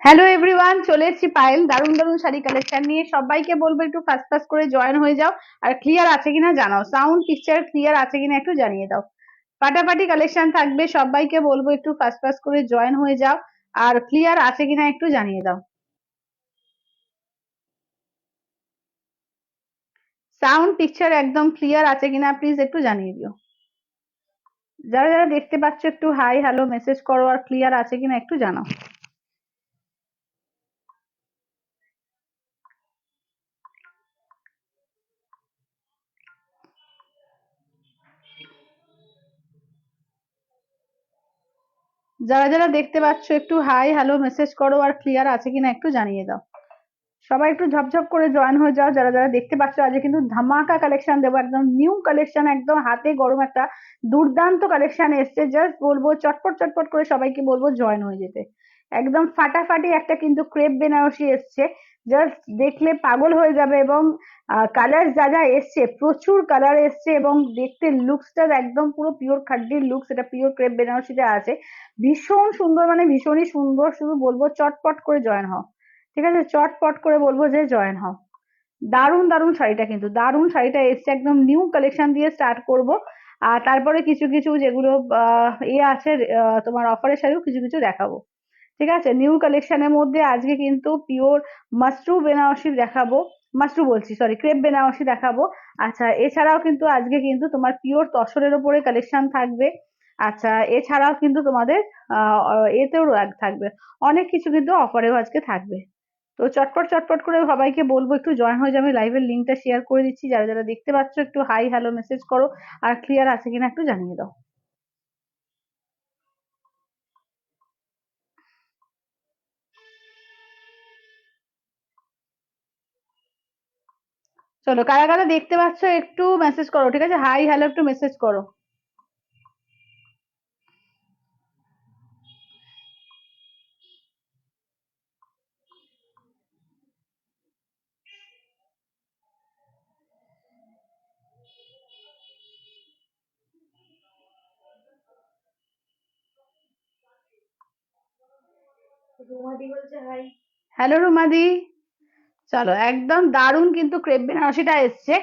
Hello everyone, চলে এসেছি পায়েল দারুন দারুন শাড়ি কালেকশন নিয়ে। সবাইকে বলবো একটু ফাস্ট ফাস্ট করে জয়েন হয়ে যাও, আর ক্লিয়ার আছে কিনা জানাও, সাউন্ড পিকচার ক্লিয়ার আছে কিনা একটু জানিয়ে দাও। ফাটাফাটি কালেকশন থাকবে, সবাইকে বলবো একটু ফাস্ট ফাস্ট করে জয়েন হয়ে যাও, আর ক্লিয়ার আছে কিনা একটু জানিয়ে দাও। সাউন্ড পিকচার একদম ক্লিয়ার আছে কিনা প্লিজ একটু জানিয়ে দিও। যারা যারা দেখতে পাচ্ছ একটু হাই হ্যালো মেসেজ করো, আর ক্লিয়ার আছে কিনা একটু জানাও। যারা যারা দেখতে পাচ্ছ একটু হাই হ্যালো মেসেজ করো, আর ক্লিয়ার আছে কিনা একটু জানিয়ে দাও। সবাই একটু ঝপঝপ করে জয়েন হয়ে যাও। যারা যারা দেখতে পাচ্ছ, আজকে কিন্তু ধামাকা কালেকশন দেবো, একদম নিউ কালেকশন, একদম হাতে গরম একটা দুর্দান্ত কালেকশন এসছে। জাস্ট বলবো চটপট চটপট করে সবাইকে বলবো জয়েন হয়ে যেতে। একদম ফাটাফাটি একটা কিন্তু ক্রেপ বেনারসি এসছে, জাস্ট দেখলে পাগল হয়ে যাবে। এবং কালার যা যা এসছে, প্রচুর কালার এসছে, এবং দেখতে লুকসটা একদম পুরো পিওর খাড্ডির লুকস, এটা পিওর ক্রেপ বেনারসিতে আছে। ভীষণ সুন্দর, মানে ভীষণই সুন্দর। শুধু বলবো চটপট করে জয়েন হও, ঠিক আছে? চটপট করে বলবো যে জয়েন হও। দারুণ দারুণ শাড়িটা, কিন্তু দারুণ শাড়িটা এসছে, একদম নিউ কালেকশন দিয়ে স্টার্ট করব। আর তারপরে কিছু কিছু যেগুলো ইয়ে আছে, তোমার অফারের শাড়িও কিছু কিছু দেখাবো। ঠিক আছে, নিউ কালেকশনের মধ্যে আজকে কিন্তু পিওর মাশরু বেনারসি দেখাবো। মাশরু বলছি, সরি, ক্রেপ বেনারসি দেখাবো। আচ্ছা, এছাড়াও কিন্তু আজকে কিন্তু তোমার পিওর তসরের উপরে কালেকশন থাকবে। আচ্ছা, এছাড়াও কিন্তু তোমাদের এতেও থাকবে, অনেক কিছু কিন্তু অফারেও আজকে থাকবে। তো চটপট চটপট করে সবাইকে বলবো একটু জয়েন হয়ে যাবে। লাইভের লিঙ্কটা শেয়ার করে দিচ্ছি, যারা যারা দেখতে পাচ্ছ একটু হাই হ্যালো মেসেজ করো, আর ক্লিয়ার আছে কিনা একটু জানিয়ে দাও। চলো, কারা কারা দেখতে পাচ্ছ একটু মেসেজ করো, ঠিক আছে? হাই হ্যালো একটু মেসেজ করো। রুমাদি বলছে হাই। হ্যালো রুমাদি। চলো, একদম দারুণ কিন্তু ক্রেপ বেনারসিটা এসছে,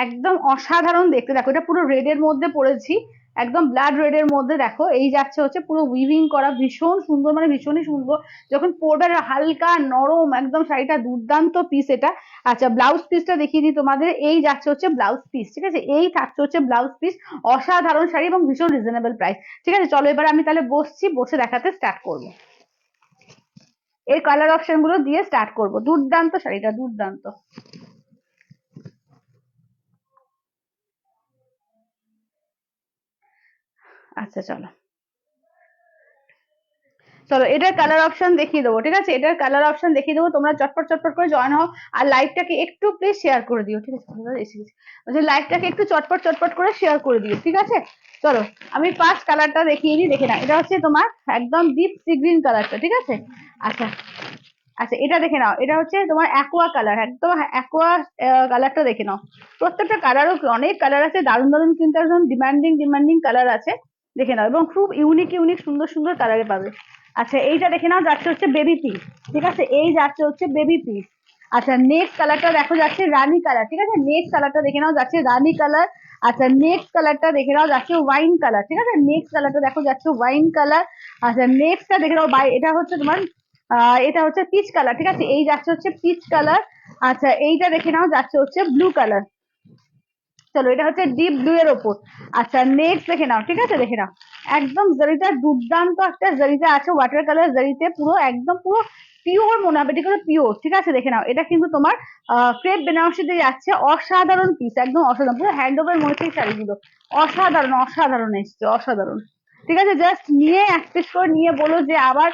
একদম অসাধারণ দেখতে। দেখো, এটা পুরো রেড এর মধ্যে পড়েছি, একদম ব্লাড রেড এর মধ্যে। দেখো, এই যাচ্ছে হচ্ছে পুরো উইভিং করা, ভীষণ সুন্দর, মানে ভীষণই সুন্দর। যখন পরবে হালকা নরম একদম শাড়িটা, দুর্দান্ত পিস এটা। আচ্ছা, ব্লাউজ পিসটা দেখিয়ে দিই তোমাদের। এই যাচ্ছে হচ্ছে ব্লাউজ পিস, ঠিক আছে? এই থাকছে হচ্ছে ব্লাউজ পিস। অসাধারণ শাড়ি এবং ভীষণ রিজনেবল প্রাইস। ঠিক আছে, চলো এবার আমি তাহলে বসছি, বসে দেখাতে স্টার্ট করবো। এই কালার অপশন গুলো দিয়ে স্টার্ট করবো। দুর্দান্ত শাড়িটা, দুর্দান্ত। আচ্ছা, চলো চলো এটার কালার অপশন দেখিয়ে দেবো, ঠিক আছে? এটার কালার অপশন দেখিয়ে দেবো, তোমরা চটপট চটপট করে জয়েন হও। আর লাইভটাকে একটু প্লিজ শেয়ার করে দিও, ঠিক আছে? এসে গেছি, লাইভটাকে একটু চটপট চটপট করে শেয়ার করে দিও, ঠিক আছে? চলো, আমি ফার্স্ট কালারটা দেখিয়ে দিই, দেখে না। এটা হচ্ছে তোমার একদম ডিপ সি গ্রিন কালারটা, ঠিক আছে? আচ্ছা, আচ্ছা, এটা দেখে নাও। এটা হচ্ছে তোমার অ্যাকোয়া কালার, একদম অ্যাকোয়া কালারটা দেখে নাও। প্রত্যেকটা কালারও অনেক কালার আছে, দারুণ দারুণ কিন্তু একদম ডিমান্ডিং ডিমান্ডিং কালার আছে, দেখে নাও। এবং খুব ইউনিক ইউনিক সুন্দর সুন্দর কালারে পাবে। আচ্ছা, এইটা দেখে নাও, যাচ্ছে হচ্ছে বেবি পিস, ঠিক আছে? এই যাচ্ছে হচ্ছে বেবি পিস। আচ্ছা, নেক্সট কালারটা দেখো, যাচ্ছে রানী কালার, ঠিক আছে? নেক্সট কালারটা দেখে নাও, যাচ্ছে রানী কালার। আচ্ছা, নেক্সট কালারটা দেখে নাও, যাচ্ছে ওয়াইন কালার, ঠিক আছে? নেক্সট কালারটা দেখো, যাচ্ছে ওয়াইন কালার। আচ্ছা, নেক্সটটা দেখে নাও, এটা হচ্ছে তোমার এটা হচ্ছে পিচ কালার, ঠিক আছে? এই যাচ্ছে হচ্ছে পিচ কালার। আচ্ছা, এইটা দেখে নাও, যাচ্ছে হচ্ছে ব্লু কালার। চলো, এটা হচ্ছে ডিপ ব্লু এর ওপর। আচ্ছা, নেক্সট দেখে নাও, ঠিক আছে? দেখে নাও, একদম জারিটা দুর্দান্ত একটা জারিটা আছে, ওয়াটার কালার জারিতে, পুরো একদম পুরো পিওর মনে হবে, ঠিক আছে? পিওর, ঠিক আছে? দেখে নাও, এটা কিন্তু তোমার ক্রেপ বেনারসিতে যাচ্ছে। অসাধারণ পিস, একদম অসাধারণ, পুরো হ্যান্ড ওভার মধ্যে শাড়িগুলো অসাধারণ অসাধারণ এসছে, অসাধারণ। ঠিক আছে, জাস্ট নিয়ে এক পিস করে নিয়ে বলো যে আবার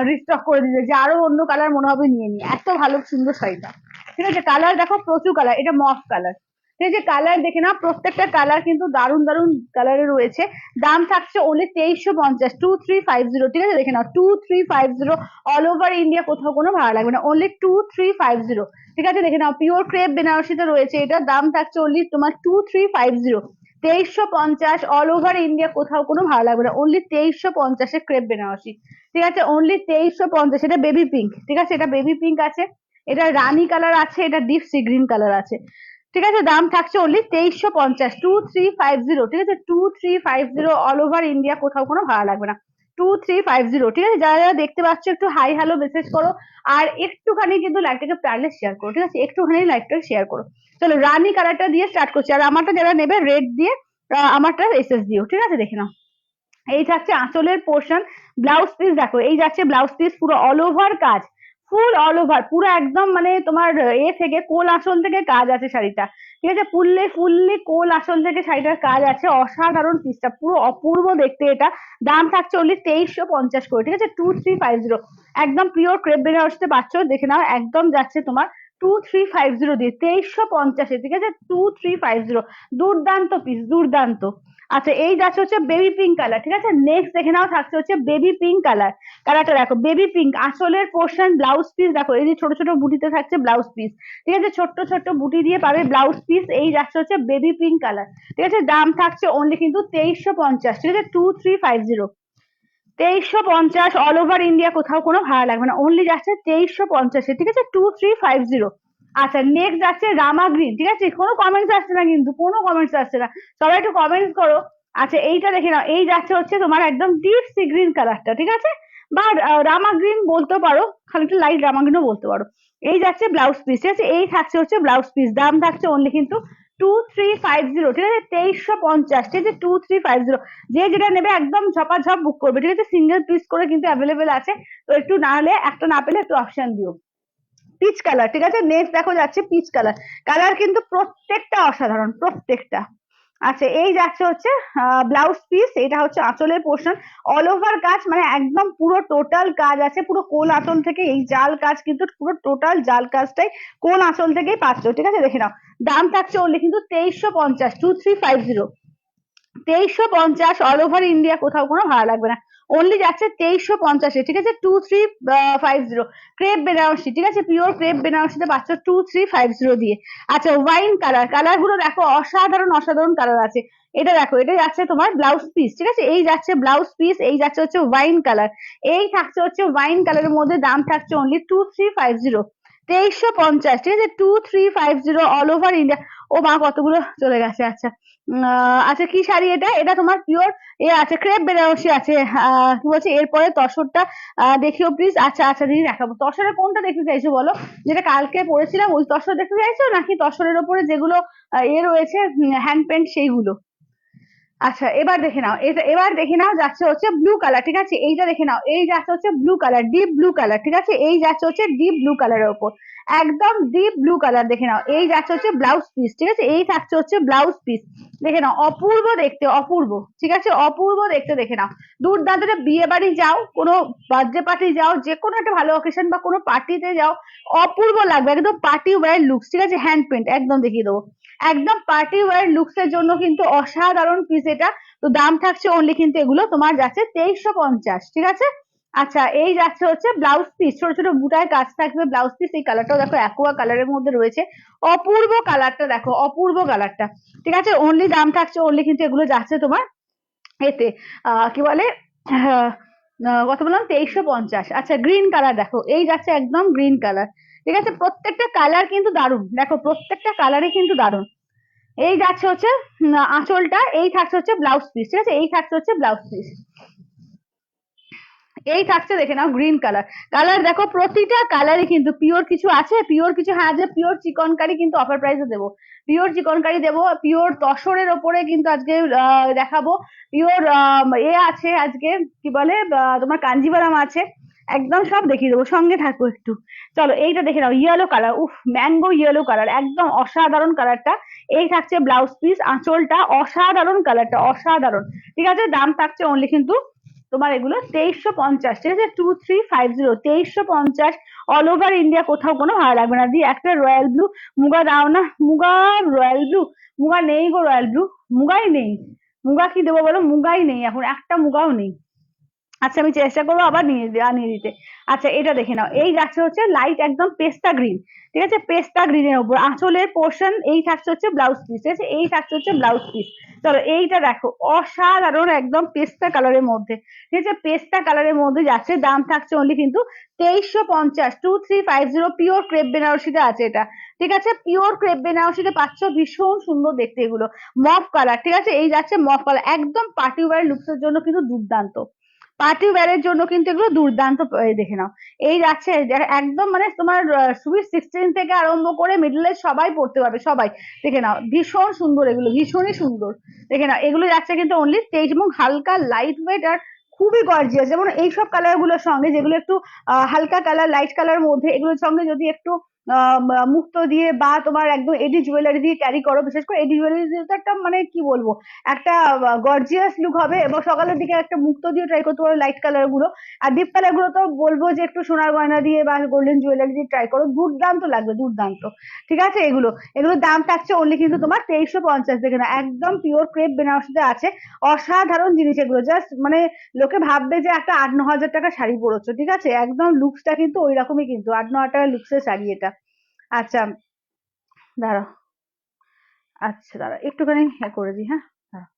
রিস্টক করে দিতে, যে আরো অন্য কালার মনে হবে নিয়ে নিই, এত ভালো সুন্দর শাড়িটা। ঠিক আছে, কালার দেখো, প্রচুর কালার, এটা মফ কালার। ঠিক আছে, কালার দেখে না, প্রত্যেকটা কালার কিন্তু দারুণ দারুণ কালারে রয়েছে। দাম থাকছে ওনলি 2350, 2350, ঠিক আছে? দেখে নাও, 2350। অল ওভার ইন্ডিয়া, কোথাও কোনো ভাড়া লাগবে না, অনলি 2350। ঠিক আছে, দেখে নাও, পিওর ক্রেপ বেনারসিতে রয়েছে, এটার দাম থাকছে অনলি তোমার 2350। 2350 অল ওভার ইন্ডিয়া, কোথাও কোনো ভালো লাগবে না, অনলি 2350 ক্রেপ বেনারসি। ঠিক আছে, অনলি 2350। এটা বেবি পিঙ্ক, ঠিক আছে, এটা বেবি পিঙ্ক আছে, এটা রানী কালার আছে, এটা ডিপ সি গ্রিন কালার আছে। ঠিক আছে, দাম থাকছে অনলি 2350, 2350। ঠিক আছে, 2350 অল ওভার ইন্ডিয়া, কোথাও কোনো ভালো লাগবে না, 2350। ঠিক আছে, যারা যারা দেখতে পাচ্ছ একটু হাই হ্যালো মেসেজ করো, আর একটুখানি কিন্তু লাইভটাকে পারলে শেয়ার করো। ঠিক আছে, একটুখানি লাইভটাকে শেয়ার করো। চলো রানী কালারটা দিয়ে স্টার্ট করছি, আর আমারটা যারা নেবে রেড দিয়ে, আমারটা এসএস দিও। ঠিক আছে, দেখে নাও। এই থাকছে আঁচলের পোর্শন, ব্লাউজ পিস দেখো, এই যাচ্ছে ব্লাউজ পিস, পুরো অল ওভার কাজ, ফুল অল ওভার, পুরো একদম মানে তোমার এ থেকে কোল আঁচল থেকে কাজ আছে শাড়িটা। ঠিক আছে, ফুললি ফুললি কোল আঁচল থেকে শাড়িটার কাজ আছে, অসাধারণ পিসটা, পুরো অপূর্ব দেখতে এটা। দাম থাকছে অনলি 2350 করে। ঠিক আছে, 2350, একদম পিওর ক্রেপ বেনারসিতে পাচ্ছ, দেখে নাও, একদম যাচ্ছে তোমার 2350 দিয়ে, 2350। ঠিক আছে, 2350, দুর্দান্ত পিস, দুর্দান্ত। আচ্ছা, এই যাচ্ছে হচ্ছে বেবি পিঙ্ক কালার। ঠিক আছে, নেক্সট দেখে নাও, থাকছে হচ্ছে বেবি পিঙ্ক কালার। কালারটা দেখো, বেবি পিঙ্ক, আঁচলের পোর্শন, ব্লাউজ পিস দেখো, এই যে ছোট ছোট বুটিতে থাকছে ব্লাউজ পিস। ঠিক আছে, ছোট্ট ছোট্ট বুটি দিয়ে পাবে ব্লাউজ পিস। এই যাচ্ছে হচ্ছে বেবি পিঙ্ক কালার। ঠিক আছে, দাম থাকছে অনলি কিন্তু 2350। ঠিক আছে, 2350, 2350 অল ওভার ইন্ডিয়া, কোথাও কোনো ভাড়া লাগবে না, অনলি যাচ্ছে 2350। ঠিক আছে, 2350। আচ্ছা, নেক্সট যাচ্ছে রামা গ্রিন। ঠিক আছে, কোনো কমেন্টস আসছে না কিন্তু, কোনো কমেন্টস আসছে না, সবাই একটু কমেন্টস করো। আচ্ছা, এইটা দেখে নাও, এই যাচ্ছে হচ্ছে তোমার একদম ডিপ সি গ্রিন কালারটা। ঠিক আছে, বা রামা গ্রিন বলতে পারো, খানিকটা লাইট রামা গ্রিনও বলতে পারো। এই যাচ্ছে ব্লাউজ পিস। ঠিক আছে, এই থাকছে হচ্ছে ব্লাউজ পিস, দাম থাকছে অনলি কিন্তু 2350। ঠিক আছে, 2350। ঠিক আছে, 2350, যে যেটা নেবে একদম ঝপাঝপ বুক করবে। ঠিক আছে, সিঙ্গেল পিস করে কিন্তু অ্যাভেলেবেল আছে, তো একটু না হলে একটা না পেলে একটু অপশন দিও। Peach colour. ঠিক আছে, নেক্সট দেখো যাচ্ছে পিচ কালার। কালার কিন্তু প্রত্যেকটা অসাধারণ, প্রত্যেকটা। আচ্ছা, এই যাচ্ছে হচ্ছে ব্লাউজ পিস, এটা হচ্ছে আঁচলের পোর্শন, অল ওভার কাজ, মানে একদম পুরো টোটাল কাজ আছে, পুরো কোল আঁচল থেকে এই জাল কাজ, কিন্তু পুরো টোটাল জাল কাজটাই কোল আঁচল থেকেই পাচ্ছ। ঠিক আছে, দেখে নাও, দাম থাকছে অনলি কিন্তু 2350, 2350, 2350 অল ওভার ইন্ডিয়া, কোথাও কোনো ভাড়া লাগবে না, অনলি যাচ্ছে 2350। ঠিক আছে, 2350 ক্রেপ বেনারসি। ঠিক আছে, পিওর ক্রেপ বেনারসিতে পাচ্ছ 2350 দিয়ে। আচ্ছা, ওয়াইন কালার, কালার গুলো দেখো, অসাধারণ অসাধারণ কালার আছে। এটা দেখো, এটা যাচ্ছে তোমার ব্লাউজ পিস। ঠিক আছে, এই যাচ্ছে ব্লাউজ পিস, এই যাচ্ছে হচ্ছে ওয়াইন কালার, এই থাকছে হচ্ছে ওয়াইন কালারের মধ্যে, দাম থাকছে অনলি 2350, 2350। ঠিক আছে, 2350 অল ওভার ইন্ডিয়া। ও মা, কতগুলো চলে গেছে। আচ্ছা, আচ্ছা, কি শাড়ি এটা? এটা তোমার পিওর এ আছে, ক্রেপ বেনারসি আছে। কি বলছে এরপরে তসরটা দেখিও প্লিজ। আচ্ছা আচ্ছা দিদি, দেখাবো। তসরের কোনটা দেখতে চাইছো বলো? যেটা কালকে পরেছিলাম ওই তসর দেখতে চাইছো, নাকি তসরের ওপরে যেগুলো এ রয়েছে হ্যান্ড পেন্ট সেইগুলো? আচ্ছা, এবার দেখে নাও, এবার দেখে নাও যাচ্ছে হচ্ছে ব্লু কালার। ঠিক আছে, এইটা দেখে নাও, এই যাচ্ছে হচ্ছে blue colour, deep blue colour. ঠিক আছে, এই যাচ্ছে হচ্ছে ডিপ ব্লু কালারের ওপর, একদম ডিপ ব্লু কালার। দেখে নাও, এই যাচ্ছে হচ্ছে ব্লাউজ পিস। ঠিক আছে, এই থাকছে হচ্ছে ব্লাউজ পিস। দেখে নাও, অপূর্ব দেখতে, অপূর্ব। ঠিক আছে, অপূর্ব দেখতে, দেখে নাও, দুর্দান্ত। বিয়ে বাড়ি যাও, কোনো বার্থডে পার্টি যাও, যে কোনো একটা ভালো অকেশন বা কোনো পার্টিতে যাও, অপূর্ব লাগবে, একদম পার্টি ওয়্যার লুকস। ঠিক আছে, হ্যান্ড পেন্ট একদম দেখিয়ে দেবো, একদম পার্টি ওয়্যার লুকস এর জন্য কিন্তু অসাধারণ পিস এটা। তো দাম থাকছে অনলি কিন্তু এগুলো তোমার যাচ্ছে 2350। ঠিক আছে, আচ্ছা, এই যাচ্ছে হচ্ছে ব্লাউজ পিস, ছোট ছোট বুটায় কাজ থাকবে ব্লাউজ পিস। এই কালারটাও দেখো, অ্যাকোয়া কালারের মধ্যে রয়েছে, অপূর্ব কালারটা দেখো, অপূর্ব কালারটা। ঠিক আছে, অনলি দাম থাকছে অনলি কিন্তু এগুলো যাচ্ছে তোমার এতে কি বলে কত বললাম, 2350। আচ্ছা, গ্রিন কালার দেখো, এই যাচ্ছে একদম গ্রিন কালার। ঠিক আছে, প্রত্যেকটা কালার কিন্তু দারুণ, দেখো প্রত্যেকটা কালারই কিন্তু দারুণ। এই যাচ্ছে হচ্ছে আঁচলটা, এই থাকছে হচ্ছে ব্লাউজ পিস। ঠিক আছে, এই থাকছে হচ্ছে ব্লাউজ পিস, এই থাকছে দেখে নাও গ্রিন কালার। কালার দেখো, প্রতিটা কালারই কিন্তু পিওর কিছু আছে, পিওর কিছু, হ্যাঁ, যে পিওর চিকনকারি কিন্তু অফার প্রাইসে দেবো, পিওর চিকনকারি দেবো, পিওর তসরের ওপরে কিন্তু আজকে দেখাবো, পিওর এ আছে আজকে, কি বলে তোমার কাঞ্জিভারাম আছে, একদম সব দেখিয়ে দেবো, সঙ্গে থাকো একটু। চলো, এইটা দেখে নাও, ইয়েলো কালার, উফ, ম্যাঙ্গো ইয়েলো কালার, একদম অসাধারণ কালারটা। এই থাকছে ব্লাউজ পিস, আঁচলটা অসাধারণ, কালারটা অসাধারণ। ঠিক আছে, দাম থাকছে অনলি কিন্তু তোমার এগুলো 2350। ঠিক আছে, 2350, 2350 অল ওভার ইন্ডিয়া, কোথাও কোনো ভালো লাগবে না। দিয়ে একটা রয়্যাল ব্লু মুগা দাও না, মুগা রয়্যাল ব্লু, মুগা নেই গো, রয়্যাল ব্লু মুগাই নেই, মুগা কি দেবো বলো, মুগাই নেই এখন, একটা মুগাও নেই। আচ্ছা, আমি চেষ্টা করবো আবার নিয়ে দিতে। আচ্ছা, এটা দেখে নাও, এই যাচ্ছে হচ্ছে লাইট একদম পেস্তা গ্রিন। ঠিক আছে, পেস্তা গ্রিনের উপর আঁচলের পোর্শন, এই থাকছে হচ্ছে ব্লাউজ পিস। ঠিক আছে, এই থাকছে হচ্ছে ব্লাউজ পিস, চলো এইটা দেখো, অসাধারণ একদম পেস্তা কালারের মধ্যে, ঠিক আছে, পেস্তা কালারের মধ্যে যাচ্ছে, দাম থাকছে অনলি কিন্তু 2350, 2350, পিওর ক্রেপ বেনারসিতে আছে এটা, ঠিক আছে, পিওর ক্রেপ বেনারসিতে পাচ্ছ, ভীষণ সুন্দর দেখতে এগুলো, মফ কালার, ঠিক আছে, এই যাচ্ছে মফ কালার, একদম পার্টি ওয়্যার লুকসের জন্য কিন্তু দুর্দান্ত, পার্টি ওয়্যারের জন্য কিন্তু এগুলো দুর্দান্ত, এই দেখে নাও, এই যাচ্ছে একদম মানে তোমার সুইট 16 থেকে আরম্ভ করে মিডল এজ সবাই পড়তে পারবে, সবাই, দেখে নাও ভীষণ সুন্দর, এগুলো ভীষণই সুন্দর, দেখে নাও এগুলো যাচ্ছে কিন্তু অনলি 23, এবং হালকা লাইট ওয়েট আর খুবই গর্জিয়াস, যেমন এইসব কালার গুলোর সঙ্গে যেগুলো একটু হালকা কালার লাইট কালার মধ্যে, এগুলোর সঙ্গে যদি একটু মুক্ত দিয়ে বা তোমার একদম এডি জুয়েলারি দিয়ে ক্যারি করো, বিশেষ করে এডি জুয়েলারি দিয়ে তো একটা মানে কি বলবো, একটা গর্জিয়াস লুক হবে, এবং সকালের দিকে একটা মুক্ত দিয়ে ট্রাই করতে পারো লাইট কালার গুলো, আর ডিপ কালার গুলো তো বলবো যে একটু সোনার গয়না দিয়ে বা গোল্ডেন জুয়েলারি দিয়ে ট্রাই করো, দুর্দান্ত লাগবে, দুর্দান্ত, ঠিক আছে, এগুলোর দাম থাকছে অনলি কিন্তু তোমার 2350, দেখে না একদম পিওর ক্রেপ বেনারসিতে আছে, অসাধারণ জিনিস এগুলো, জাস্ট মানে লোকে ভাববে যে একটা 8-9 হাজার টাকা শাড়ি পরেছো, ঠিক আছে, একদম লুকসটা কিন্তু ওই রকমই, কিন্তু 8-9 হাজার টাকা লুকসের শাড়ি এটা। আচ্ছা, দাঁড়াও, আচ্ছা দাঁড়াও একটুখানি করে দিই, হ্যাঁ, দাঁড়াও।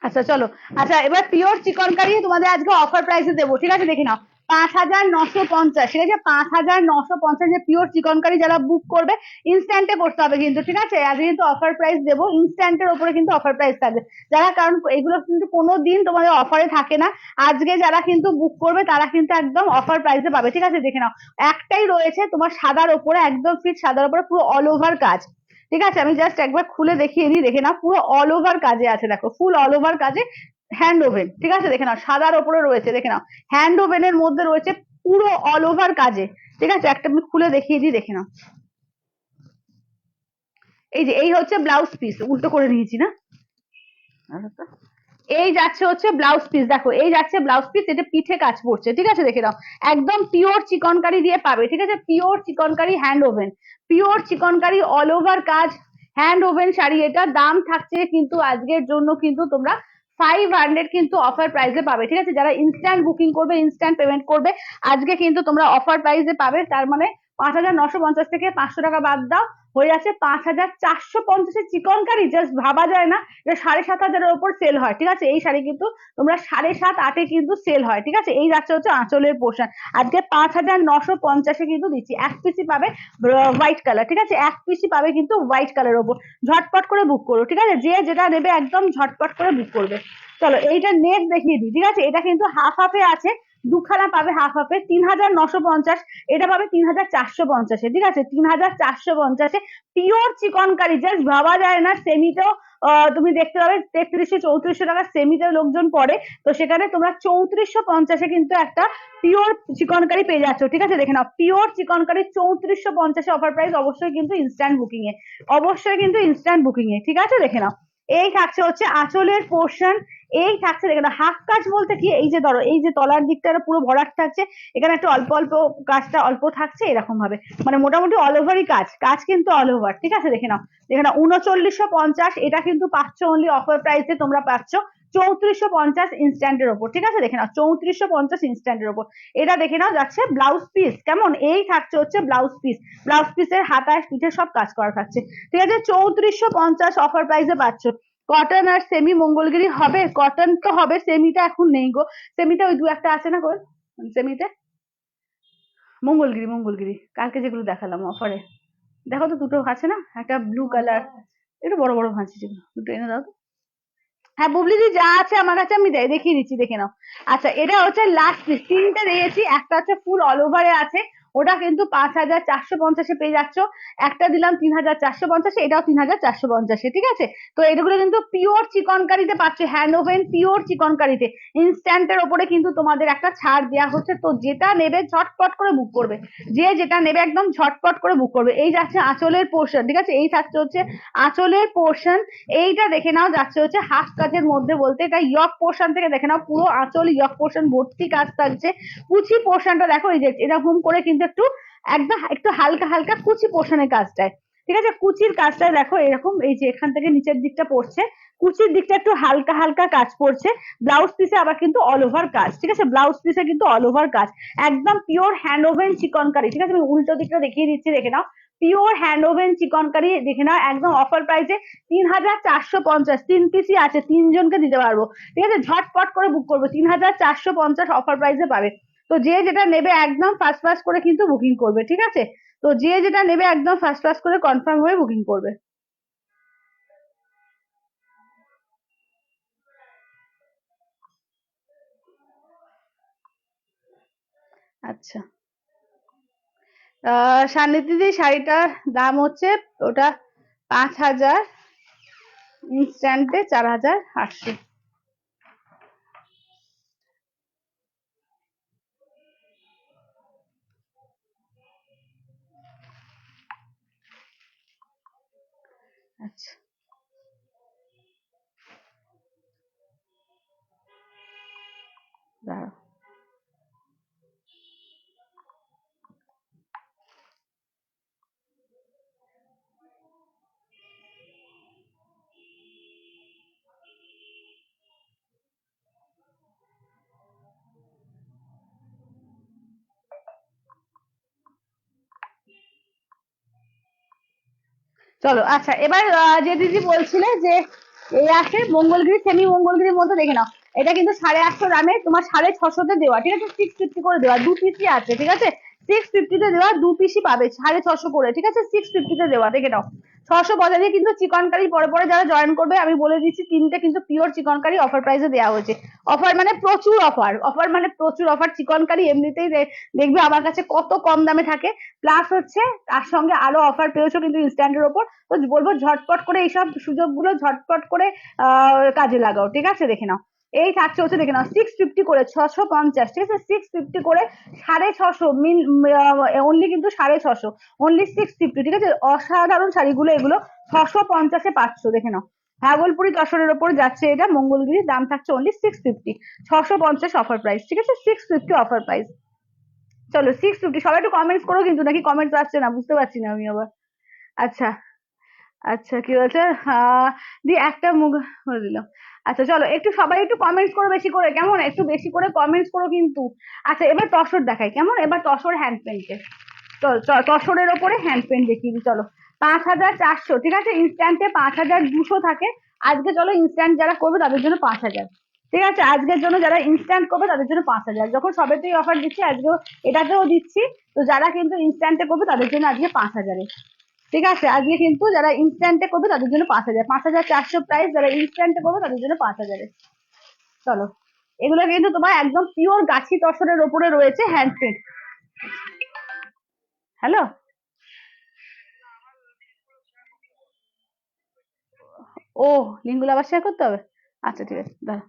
আচ্ছা চলো, আচ্ছা এবার পিওর চিকনকারি তোমাদের আজকে অফার প্রাইসে দেবো, ঠিক আছে, দেখে নাও 5950, ঠিক আছে, 5950 যে পিওর চিকনকারি যারা বুক করবে, ইনস্ট্যান্টে করতে হবে কিন্তু, ঠিক আছে, আজকে কিন্তু অফার প্রাইস দেবো, ইনস্ট্যান্টের উপরে কিন্তু অফার প্রাইস থাকবে, যারা, কারণ এগুলো কিন্তু কোনো দিন তোমাদের অফারে থাকে না, আজকে যারা কিন্তু বুক করবে তারা কিন্তু একদম অফার প্রাইসে পাবে, ঠিক আছে, দেখে নাও একটাই রয়েছে তোমার সাদার ওপরে, একদম ফিট সাদার ওপরে পুরো অল ওভার কাজ, ঠিক আছে, আমি জাস্ট একবার খুলে দেখিয়ে দিই, দেখে নাও পুরো অল ওভার কাজে আছে, দেখো ফুল অল ওভার কাজে, হ্যান্ড ওভেন, ঠিক আছে, দেখে নাও সাদার ওপরে রয়েছে, দেখে নাও হ্যান্ড ওভেনের মধ্যে রয়েছে পুরো অল ওভার কাজে, ঠিক আছে, একটা আমি খুলে দেখিয়ে দিই, দেখে নাও, এই যে এই হচ্ছে ব্লাউজ পিস, উল্টো করে নিয়েছি না, এই যাচ্ছে হচ্ছে ব্লাউজ পিস, দেখো এই যাচ্ছে ব্লাউজ পিস, এটা পিঠে কাজ পড়ছে, ঠিক আছে, দেখে নাও একদম পিওর চিকনকারি দিয়ে পাবে, ঠিক আছে, pure chikankari hand woven, pure chikankari all over কাজ, হ্যান্ড ওভেন শাড়ি, এটা দাম থাকছে কিন্তু আজকের জন্য কিন্তু তোমরা 500 কিন্তু অফার প্রাইসে পাবে, ঠিক আছে, যারা ইনস্ট্যান্ট বুকিং করবে, ইনস্ট্যান্ট পেমেন্ট করবে, আজকে কিন্তু তোমরা অফার প্রাইসে পাবে, তার মানে 5950 থেকে 500 টাকা বাদ দাও, হয়ে যাচ্ছে 5450 চিকনকারি, জাস্ট ভাবা যায় না যে 7500-এর ওপর সেল হয়, ঠিক আছে, এই শাড়ি কিন্তু তোমরা 7,700-800 কিন্তু সেল হয়, ঠিক আছে, এই যাচ্ছে হচ্ছে আঁচলের পোর্শন, আজকে 5950-এ কিন্তু দিচ্ছি, এক পিসি পাবে হোয়াইট কালার, ঠিক আছে, এক পিসি পাবে কিন্তু হোয়াইট কালারের ওপর, ঝটপট করে বুক করো, ঠিক আছে, যে যেটা নেবে একদম ঝটপট করে বুক করবে। চলো এইটা নেক্সট দেখিয়ে দিই, ঠিক আছে, এটা কিন্তু হাফ হাফে আছে, দুখানা পাবে হাফ হাফে, 3950, এটা পাবে 3450-এ, ঠিক আছে, 3450-এ পিওর চিকনকারি, জাস্ট ভাবা যায় না, সেমিতেও তুমি দেখতে পাবে 3300-3400 টাকা সেমিতে লোকজন পড়ে, তো সেখানে তোমরা 3450-এ কিন্তু একটা পিওর চিকনকারি পেয়ে যাচ্ছ, ঠিক আছে, দেখে নাও পিওর চিকনকারি 3450-এ অফার প্রাইস, অবশ্যই কিন্তু ইনস্ট্যান্ট বুকিং এ, অবশ্যই কিন্তু ইনস্ট্যান্ট বুকিং এ, ঠিক আছে, দেখে নাও এই থাকছে হচ্ছে আঁচলের পোর্শন, এই থাকছে, দেখে নাও হাফ কাজ বলতে কি, এই যে ধরো এই যে তলার দিকটা পুরো ভরাট থাকছে, এখানে একটা অল্প অল্প কাজটা অল্প থাকছে, এরকম ভাবে মানে মোটামুটি অল ওভারই কাজ, কাজ কিন্তু অল ওভার, ঠিক আছে, দেখে নাও, দেখে নাও 3950, এটা কিন্তু পাচ্ছ অনলি অফার প্রাইসে, তোমরা পাচ্ছ 3450 ইনস্ট্যান্টের ওপর, ঠিক আছে, দেখে নাও 3450 ইনস্ট্যান্টের ওপর, এটা দেখে নাও যাচ্ছে ব্লাউজ পিস, কেমন এই থাকছে হচ্ছে ব্লাউজ পিস, ব্লাউজ পিসের হাতায় পিঠে সব কাজ করা থাকছে, ঠিক আছে, 3450 অফার প্রাইসে পাচ্ছ, কটন আর সেমি মঙ্গলগিরি হবে, কটন তো হবে, সেমিটা এখন নেই গো, সেমিটা ওই দু একটা আছে না গো, সেমিতে মঙ্গলগিরি, মঙ্গলগিরি কালকে যেগুলো দেখালাম অফারে, দেখো তো দুটো আছে না, একটা ব্লু কালার, একটু বড় বড় ভাঁজ যেগুলো, দুটো এনে দাও তো, হ্যাঁ বুবলিদি যা আছে আমার কাছে আমি দেখিয়ে দিচ্ছি, দেখে নাও, আচ্ছা এটা হচ্ছে লাস্ট পিস, তিনটে দিয়েছি, একটা হচ্ছে ফুল অল ওভারে আছে, ওটা কিন্তু 5,450-এ পেয়ে যাচ্ছ। একটা দিলাম 3,450, এটাও 3,450, ঠিক আছে। তো এগুলো কিন্তু পিওর চিকনকারিতে পাচ্ছ, হ্যান্ড ওভেন পিওর চিকনকারিতে। ইনস্ট্যান্টের ওপরে কিন্তু তোমাদের একটা ছাড় দেওয়া হচ্ছে, তো যেটা নেবে ঝটপট করে বুক করবে, যে যেটা নেবে একদম ঝটপট করে বুক করবে। এই যাচ্ছে আঁচলের পোর্শন, ঠিক আছে, এই থাকছে হচ্ছে আঁচলের পোর্শন। এইটা দেখে নাও যাচ্ছে হচ্ছে হাফ কাজের মধ্যে, বলতে এটা ইয়ক পোর্শন থেকে দেখে নাও, পুরো আঁচল ইয়ক পোর্শন ভর্তি কাজ থাকছে। কুচি পোর্শনটা দেখো, এই যে এরকম করে কিন্তু একটু একদম একটু হালকা হালকা কুচি পোর্শনের কাজটায়, ঠিক আছে, কুচির কাজটায় দেখো এরকম, এই যে এখান থেকে নিচের দিকটা পড়ছে, কুচির দিকটা একটু হালকা হালকা কাজ পড়ছে। ব্লাউজ পিসে আবার কিন্তু অল ওভার কাজ, ঠিক আছে, ব্লাউজ পিসে কিন্তু অল ওভার কাজ, একদম পিওর হ্যান্ড ওভেন চিকনকারি, ঠিক আছে। আমি উল্টো দিকটা দেখিয়ে দিচ্ছি, দেখে নাও, পিওর হ্যান্ড ওভেন চিকনকারি দেখে নাও, একদম অফার প্রাইসে 3,450, 3 পিসই আছে, 3 জনকে দিতে পারবো, ঠিক আছে, ঝটপট করে বুক করবো, 3,450 অফার প্রাইসে পাবে। তো যে যেটা নেবে একদম ফার্স্ট ফার্স্ট করে কিন্তু বুকিং করবে, ঠিক আছে। তো যে যেটা নেবে একদম ফার্স্ট ফার্স্ট করে কনফার্ম হয়ে বুকিং করবে। আচ্ছা, সান্নিধ্যি শাড়িটার দাম হচ্ছে ওটা 5,000, ইনস্ট্যান্টে 4,800। আচ্ছা, দাঁড়াও। চলো, আচ্ছা, এবার যে দিদি বলছিলে যে এই আছে মঙ্গলগিরি, সেমি মঙ্গলগিরির মধ্যে দেখে নাও, এটা কিন্তু 850 দামে তোমার 650-তে দেওয়া, ঠিক আছে, 650 করে দেওয়া, 2 পিসই আছে, ঠিক আছে, 650-তে দেওয়া, 2 পিসই পাবে 650 করে, ঠিক আছে, 650-তে দেওয়া, দেখে নাও। 650 দিয়ে কিন্তু চিকনকারি পরে পরে যারা জয়েন করবে আমি বলে দিচ্ছি, 3টে কিন্তু পিওর চিকনকারি অফার প্রাইসে দেওয়া হয়েছে। অফার মানে প্রচুর অফার, অফার মানে প্রচুর অফার। চিকনকারি এমনিতেই দেখবে আমার কাছে কত কম দামে থাকে, প্লাস হচ্ছে তার সঙ্গে আরো অফার পেয়েছো কিন্তু ইনস্ট্যান্টের ওপর। তো বলবো ঝটপট করে এইসব সুযোগগুলো ঝটপট করে কাজে লাগাও, ঠিক আছে। দেখে নাও, এই থাকছে হচ্ছে, দেখে নাও, 650 করে 650, ঠিক আছে, 650 করে 650 মিন, অনলি কিন্তু 650, অনলি 650, ঠিক আছে। অসাধারণ শাড়িগুলো এগুলো 650-এ পাচ্ছ, দেখে নাও। ভাগলপুরি তসরের ওপর যাচ্ছে এটা, মঙ্গলগিরির দাম থাকছে অনলি 650, 650 অফার প্রাইস, ঠিক আছে, 650 অফার প্রাইস। চলো 650, সবাই একটু কমেন্টস করো কিন্তু, নাকি কমেন্টস আসছে না বুঝতে পারছি না আমি আবার। আচ্ছা, আচ্ছা, কি বলছে, দিয়ে একটা মুখ করে দিলাম। আচ্ছা চলো, একটু সবাই একটু কমেন্টস করো বেশি করে, কেমন, একটু বেশি করে কমেন্টস করো কিন্তু। আচ্ছা, এবার তসর দেখাই, কেমন, এবার তসর হ্যান্ড পেন্টে, তসরের ওপরে হ্যান্ড পেন্ট দেখিয়ে দিই, চলো। 5,400, ঠিক আছে, ইনস্ট্যান্টে 5,200 থাকে। আজকে চলো ইনস্ট্যান্ট যারা করবে তাদের জন্য 5,000, ঠিক আছে, আজকের জন্য যারা ইনস্ট্যান্ট করবে তাদের জন্য 5,000, যখন সবেতেই অফার দিচ্ছি আজকেও এটাতেও দিচ্ছি। তো যারা কিন্তু ইনস্ট্যান্টে করবে তাদের জন্য আজকে 5,000, ঠিক আছে, আজকে কিন্তু যারা ইনস্ট্যান্টে করবে তাদের জন্য 5,000, 5,400 প্রাইস, যারা ইনস্ট্যান্টে করবে তাদের জন্য 5,000। চলো, এগুলো কিন্তু তোমার একদম পিওর গাছি তসরের ওপরে রয়েছে হ্যান্ড প্রিন্ট। হ্যালো, ও, লিঙ্কগুলো আবার শেয়ার করতে হবে। আচ্ছা, ঠিক আছে, দাঁড়া।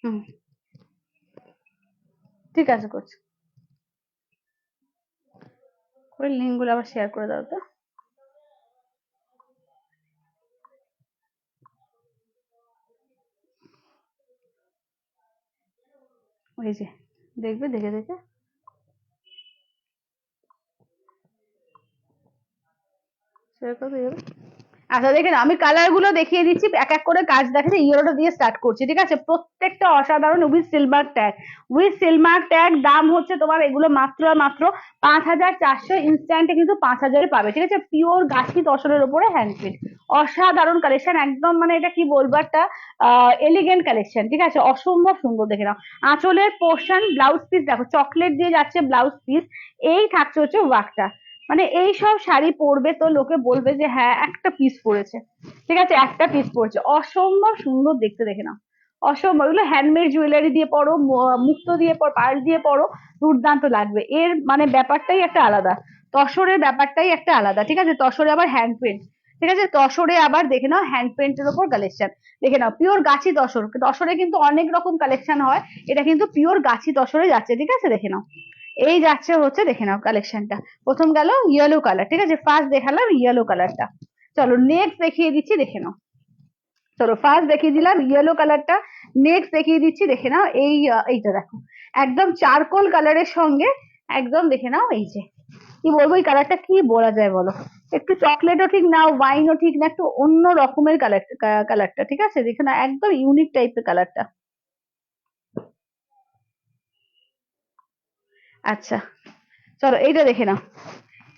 হুম, ঠিক আছে, করছি। ওই লিঙ্কগুলো আবার শেয়ার করে দাও তো। ওই যে দেখবে, দেখে দেখে শেয়ার করে দিয়ে যাবে। আচ্ছা, দেখেন আমি কালার গুলো দেখিয়ে দিচ্ছি, এক এক করে কাজ দেখাচ্ছি, ইয়েলোটা দিয়ে স্টার্ট করছি, ঠিক আছে, প্রত্যেকটা অসাধারণ, with silver tag, with silver tag, দাম হচ্ছে তোমার এগুলো মাত্র আর মাত্র 5,400, ইনস্ট্যান্টে কিন্তু 5,000-এ পাবে, ঠিক আছে, পিওর গাছি তসরের উপরে হ্যান্ডমেড, অসাধারণ কালেকশন, একদম মানে এটা কি বলবো, একটা এলিগেন্ট কালেকশন, ঠিক আছে, অসম্ভব সুন্দর, দেখে নাও। আঁচলের পোর্শন, ব্লাউজ পিস দেখো চকলেট দিয়ে যাচ্ছে ব্লাউজ পিস, এই থাকছে হচ্ছে ওয়ার্কটা, মানে এই সব শাড়ি পরবে তো লোকে বলবে যে হ্যাঁ একটা পিস পরেছে, ঠিক আছে, একটা পিস পরেছে, অসম্ভব সুন্দর দেখতে, দেখে নাও, অসম্ভব, এগুলো হ্যান্ডমেড জুয়েলারি দিয়ে পরো, মুক্ত দিয়ে পরো, পার্ল দিয়ে পরো, দুর্দান্ত লাগবে। এর মানে ব্যাপারটাই একটা আলাদা, তসরের ব্যাপারটাই একটা আলাদা, ঠিক আছে। তসরে আবার হ্যান্ড পেন্ট, ঠিক আছে। তসরে আবার দেখে নাও হ্যান্ড পেন্টের ওপর কালেকশন, দেখে নাও পিওর গাছি তসর। তসরে কিন্তু অনেক রকম কালেকশন হয়, এটা কিন্তু পিওর গাছি তসরে যাচ্ছে, ঠিক আছে। দেখে নাও এই যাচ্ছে হচ্ছে, দেখে নাও কালেকশনটা। প্রথম গেল ইয়েলো কালার, ঠিক আছে, ফার্স্ট দেখালাম ইয়েলো কালারটা। চলো নেক্সট দেখিয়ে দিচ্ছি, দেখে নাও। চলো ফার্স্ট দেখিয়ে দিলাম ইয়েলো কালারটা, নেক্সট দেখিয়ে দিচ্ছি, দেখে নাও এইটা দেখো, একদম চারকোল কালারের সঙ্গে একদম, দেখে নাও এই যে, কি বলবো এই কালারটা কি বলা যায় বলো, একটু চকলেটও ঠিক না, ওয়াইনও ঠিক না, একটু অন্য রকমের কালারটা, ঠিক আছে। দেখে না একদম ইউনিক টাইপের কালারটা। আচ্ছা চলো এইটা দেখে নাও,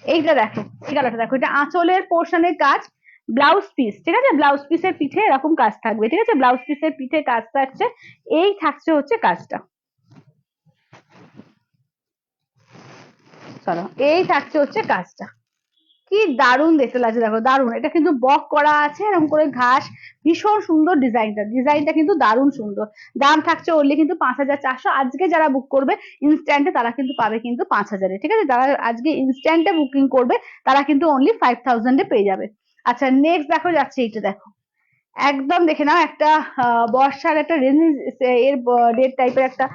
এইটা দেখো, এই কালারটা দেখো, এটা আঁচলের পোর্শনের কাজ, ব্লাউজ পিস, ঠিক আছে। ব্লাউজ পিসের পিঠে এরকম কাজ থাকবে, ঠিক আছে। ব্লাউজ পিসের পিঠে কাজ থাকছে, এই থাকছে হচ্ছে কাজটা। চলো এই থাকছে হচ্ছে কাজটা, কি দারুণ দেখতে লাগছে দেখো, দারুণ। এটা কিন্তু বক করা আছে এরকম করে ঘাস, ভীষণ সুন্দর ডিজাইনটা, ডিজাইনটা কিন্তু দারুণ সুন্দর। দাম থাকছে ওনলি কিন্তু 5,400। আজকে যারা বুক করবে ইনস্ট্যান্টে তারা কিন্তু পাবে কিন্তু 5,000-এ, ঠিক আছে। যারা আজকে ইনস্ট্যান্টে বুকিং করবে তারা কিন্তু অনলি 5,000-এ পেয়ে যাবে। আচ্ছা নেক্সট দেখো যাচ্ছে এইটা দেখো, একদম দেখে নাও একটা বর্ষার একটা রেনি এর ডেট টাইপের একটা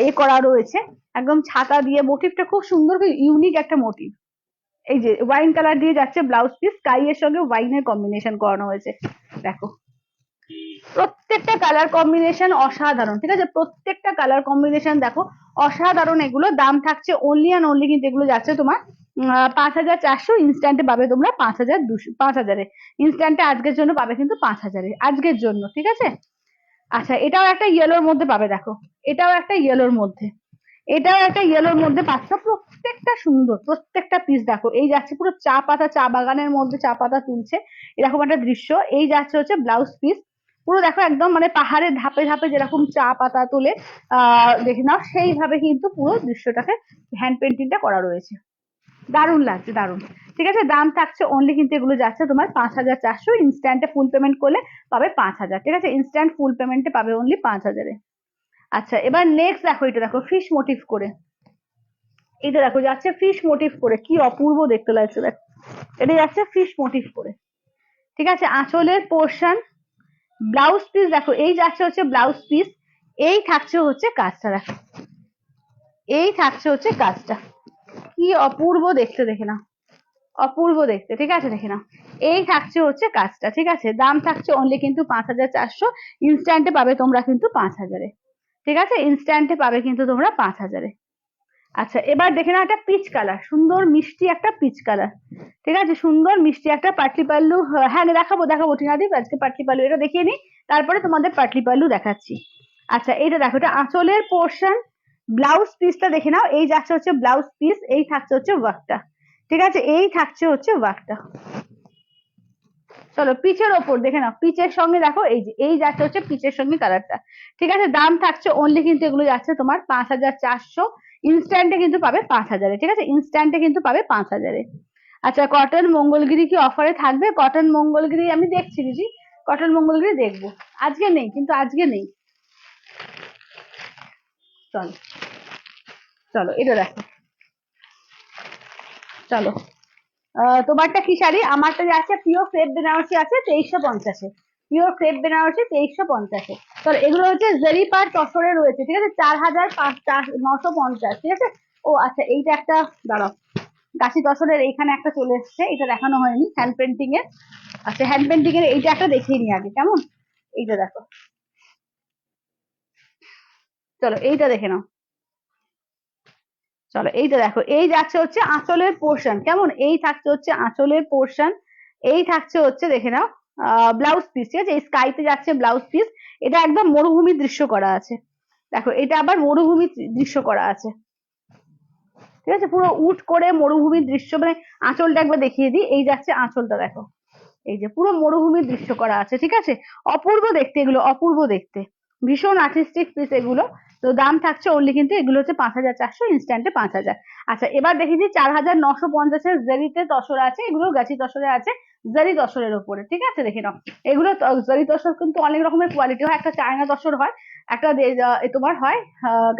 এ করা রয়েছে, একদম ছাতা দিয়ে, মোটিভটা খুব সুন্দর, ইউনিক একটা মোটিভ। এই যে ওয়াইন কালার দিয়ে যাচ্ছে ব্লাউজ পিস, স্কাই এর সঙ্গে ওয়াইনের কম্বিনেশন করানো হয়েছে, দেখো প্রত্যেকটা কালার কম্বিনেশন অসাধারণ, ঠিক আছে। প্রত্যেকটা কালার কম্বিনেশন দেখো অসাধারণ। এগুলো দাম থাকছে অনলি অ্যান্ড অনলি কিন্তু এগুলো যাচ্ছে তোমার 5,400। ইনস্ট্যান্টে পাবে তোমরা 5,200, 5,000-এ। ইনস্ট্যান্টে আজকের জন্য পাবে কিন্তু 5,000-এ, আজকের জন্য, ঠিক আছে। আচ্ছা এটাও একটা ইয়েলোর মধ্যে পাবে, দেখো এটাও একটা ইয়েলোর মধ্যে, এটাও একটা ইয়েলোর মধ্যে পাচ্ছ। প্রত্যেকটা সুন্দর, প্রত্যেকটা পিস দেখো, এই যাচ্ছে পুরো চা পাতা, চা বাগানের মধ্যে চা পাতা তুলছে এরকম একটা দৃশ্য। এই যাচ্ছে হচ্ছে ব্লাউজ পিস, পুরো দেখো একদম মানে পাহাড়ের ধাপে ধাপে যেরকম চা পাতা তোলে দেখে নাও, সেইভাবে কিন্তু পুরো দৃশ্যটাকে হ্যান্ড পেন্টিংটা করা রয়েছে, দারুণ লাগছে, দারুণ। ঠিক আছে, দাম থাকছে অনলি কিন্তু এগুলো যাচ্ছে তোমার 5,400। ইনস্ট্যান্টে ফুল পেমেন্ট করলে পাবে 5,000, ঠিক আছে। ইনস্ট্যান্ট ফুল পেমেন্টে পাবে অনলি 5,000-এ। আচ্ছা এবার নেক্সট দেখো, এটা দেখো ফিশ মোটিভ করে, এটা দেখো যাচ্ছে ফিশ মোটিভ করে, কি অপূর্ব দেখতে লাগছে দেখো, এটা যাচ্ছে ফিশ মোটিভ করে, ঠিক আছে। আঁচলের পোর্শন, ব্লাউজ পিস দেখো, এই যাচ্ছে হচ্ছে ব্লাউজ পিস, এই থাকছে হচ্ছে কাজটা দেখো, এই থাকছে হচ্ছে কাজটা, কি অপূর্ব দেখতে, দেখে না অপূর্ব দেখতে, ঠিক আছে। দেখে নাও এই থাকছে হচ্ছে কাজটা, ঠিক আছে। দাম থাকছে অনলি কিন্তু 5,400। ইনস্ট্যান্টে পাবে তোমরা কিন্তু 5,000-এ, ঠিক আছে। ইনস্ট্যান্টে পাবে কিন্তু তোমরা 5,000-এ। আচ্ছা এবার দেখে নাও একটা পিচ কালার, সুন্দর মিষ্টি একটা পিচ কালার, ঠিক আছে। সুন্দর মিষ্টি একটা পাটলি পাল্লু, হ্যাঁ দেখাবো দেখাবো টিনাদীপ, আজকে পাটলি পাল্লু এটা দেখিয়ে নিই, তারপরে তোমাদের পাটলি পাল্লু দেখাচ্ছি। আচ্ছা এইটা দেখো, এটা আঁচলের পোর্শন, ব্লাউজ পিসটা দেখে নাও, এই যাচ্ছে হচ্ছে ব্লাউজ পিস, এই থাকছে হচ্ছে ওয়ার্কটা, ঠিক আছে। এই থাকছে হচ্ছে ওয়ার্কটা। চলো পিচের ওপর দেখে নাও, পিচের সঙ্গে দেখো এই যে এই যাচ্ছে হচ্ছে পিচের সঙ্গে কালারটা, ঠিক আছে। দাম থাকছে অনলি কিন্তু এগুলো যাচ্ছে তোমার 5,400। ইনস্ট্যান্টে কিন্তু পাবে 5,000-এ, ঠিক আছে। ইনস্ট্যান্টে কিন্তু পাবে 5,000-এ। আচ্ছা কটন মঙ্গলগিরি কি অফারে থাকবে? কটন মঙ্গলগিরি আমি দেখছি দিদি, কটন মঙ্গলগিরি দেখবো, আজকে নেই কিন্তু, আজকে নেই। চলো চলো এটা দেখো, চলো তোমারটা কি শাড়ি? আমারটা যে আছে পিওর ক্রেপ বেনারসি আছে 2350-এ, পিওর ক্রেপ বেনারসি 2350-এ। তো এগুলো হচ্ছে জেরি পার তসরে রয়েছে, ঠিক আছে। 4,950, ঠিক আছে। ও আচ্ছা এইটা একটা, দাঁড়াও, গাছি তসরের এইখানে একটা চলে এসছে, এটা দেখানো হয়নি হ্যান্ড পেন্টিং এর। আচ্ছা হ্যান্ড পেন্টিং এর এইটা একটা দেখিয়ে নি আগে, কেমন, এইটা দেখো, চলো এইটা দেখে নাও। চলো এইটা দেখো, এই যাচ্ছে হচ্ছে আঁচলের পোর্শন, কেমন, এই থাকছে হচ্ছে আঁচলের পোর্শন, এই থাকছে হচ্ছে দেখে নাও ব্লাউজ পিস, ঠিক আছে। এই স্কাইতে যাচ্ছে ব্লাউজ পিস, এটা একদম মরুভূমির দৃশ্য করা আছে, দেখো এটা আবার মরুভূমির দৃশ্য করা আছে, ঠিক আছে। পুরো উট করে মরুভূমির দৃশ্য, মানে আঁচলটা একবার দেখিয়ে দিই, এই যাচ্ছে আঁচলটা দেখো, এই যে পুরো মরুভূমির দৃশ্য করা আছে, ঠিক আছে। অপূর্ব দেখতে এগুলো, অপূর্ব দেখতে, ভীষণ আর্টিস্টিক পিস এগুলো। তো দাম থাকছে অনলি কিন্তু এগুলো হচ্ছে 5,400, ইনস্ট্যান্টে 5,000। আচ্ছা এবার দেখেছি 4,950-এর জেরিতে তসর আছে, এগুলো গাছি তসরে আছে, জারি তসরের ওপরে, ঠিক আছে দেখে নাও। এগুলো জারি তসর কিন্তু অনেক রকমের কোয়ালিটি হয়, একটা চায়না তসর হয়, একটা তোমার হয়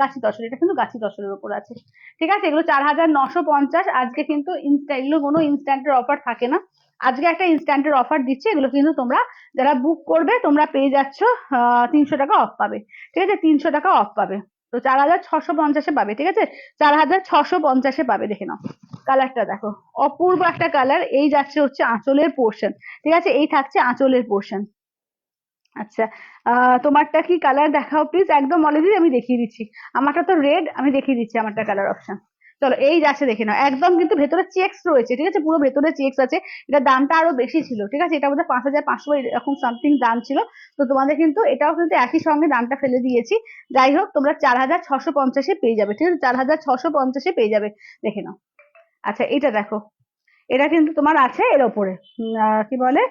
গাছি তসর, এটা কিন্তু গাছি তসরের উপর আছে, ঠিক আছে। এগুলো 4950। আজকে কিন্তু এগুলো কোনো ইনস্ট্যান্টের অফার থাকে না, আজকে একটা ইনস্ট্যান্টের অফার দিচ্ছে। এগুলো কিন্তু তোমরা যারা বুক করবে তোমরা পেয়ে যাচ্ছ 300 টাকা অফ পাবে, ঠিক আছে, 300 টাকা অফ পাবে। তো 4650-এ পাবে, ঠিক আছে, 4650-এ পাবে। দেখে নাও কালারটা দেখো, অপূর্ব একটা কালার। এই যাচ্ছে হচ্ছে আঁচলের পোর্শন, ঠিক আছে, এই থাকছে আঁচলের পোর্শন। আচ্ছা, তোমারটা কি কালার দেখাও প্লিজ, একদম অলরেডি আমি দেখিয়ে দিচ্ছি। আমারটা তো রেড, আমি দেখিয়ে দিচ্ছি আমারটা কালার অপশন। চলো এই যাচ্ছে দেখে নাও, একদম কিন্তু ভেতরে চেকস রয়েছে, ঠিক আছে, পুরো ভেতরে চেকস আছে। এটা দামটা আরো বেশি ছিল, ঠিক আছে, এটা বোধহয় 5500 এরকম সামথিং দাম ছিল। তো তোমাদের কিন্তু এটাও কিন্তু একই সঙ্গে দামটা ফেলে দিয়েছি। যাই হোক, তোমরা 4650-এ পেয়ে যাবে, ঠিক আছে, 4650-এ পেয়ে যাবে। দেখে নাও। আচ্ছা এটা দেখো, এটা কিন্তু তোমার আছে এর ওপরে কি বলে,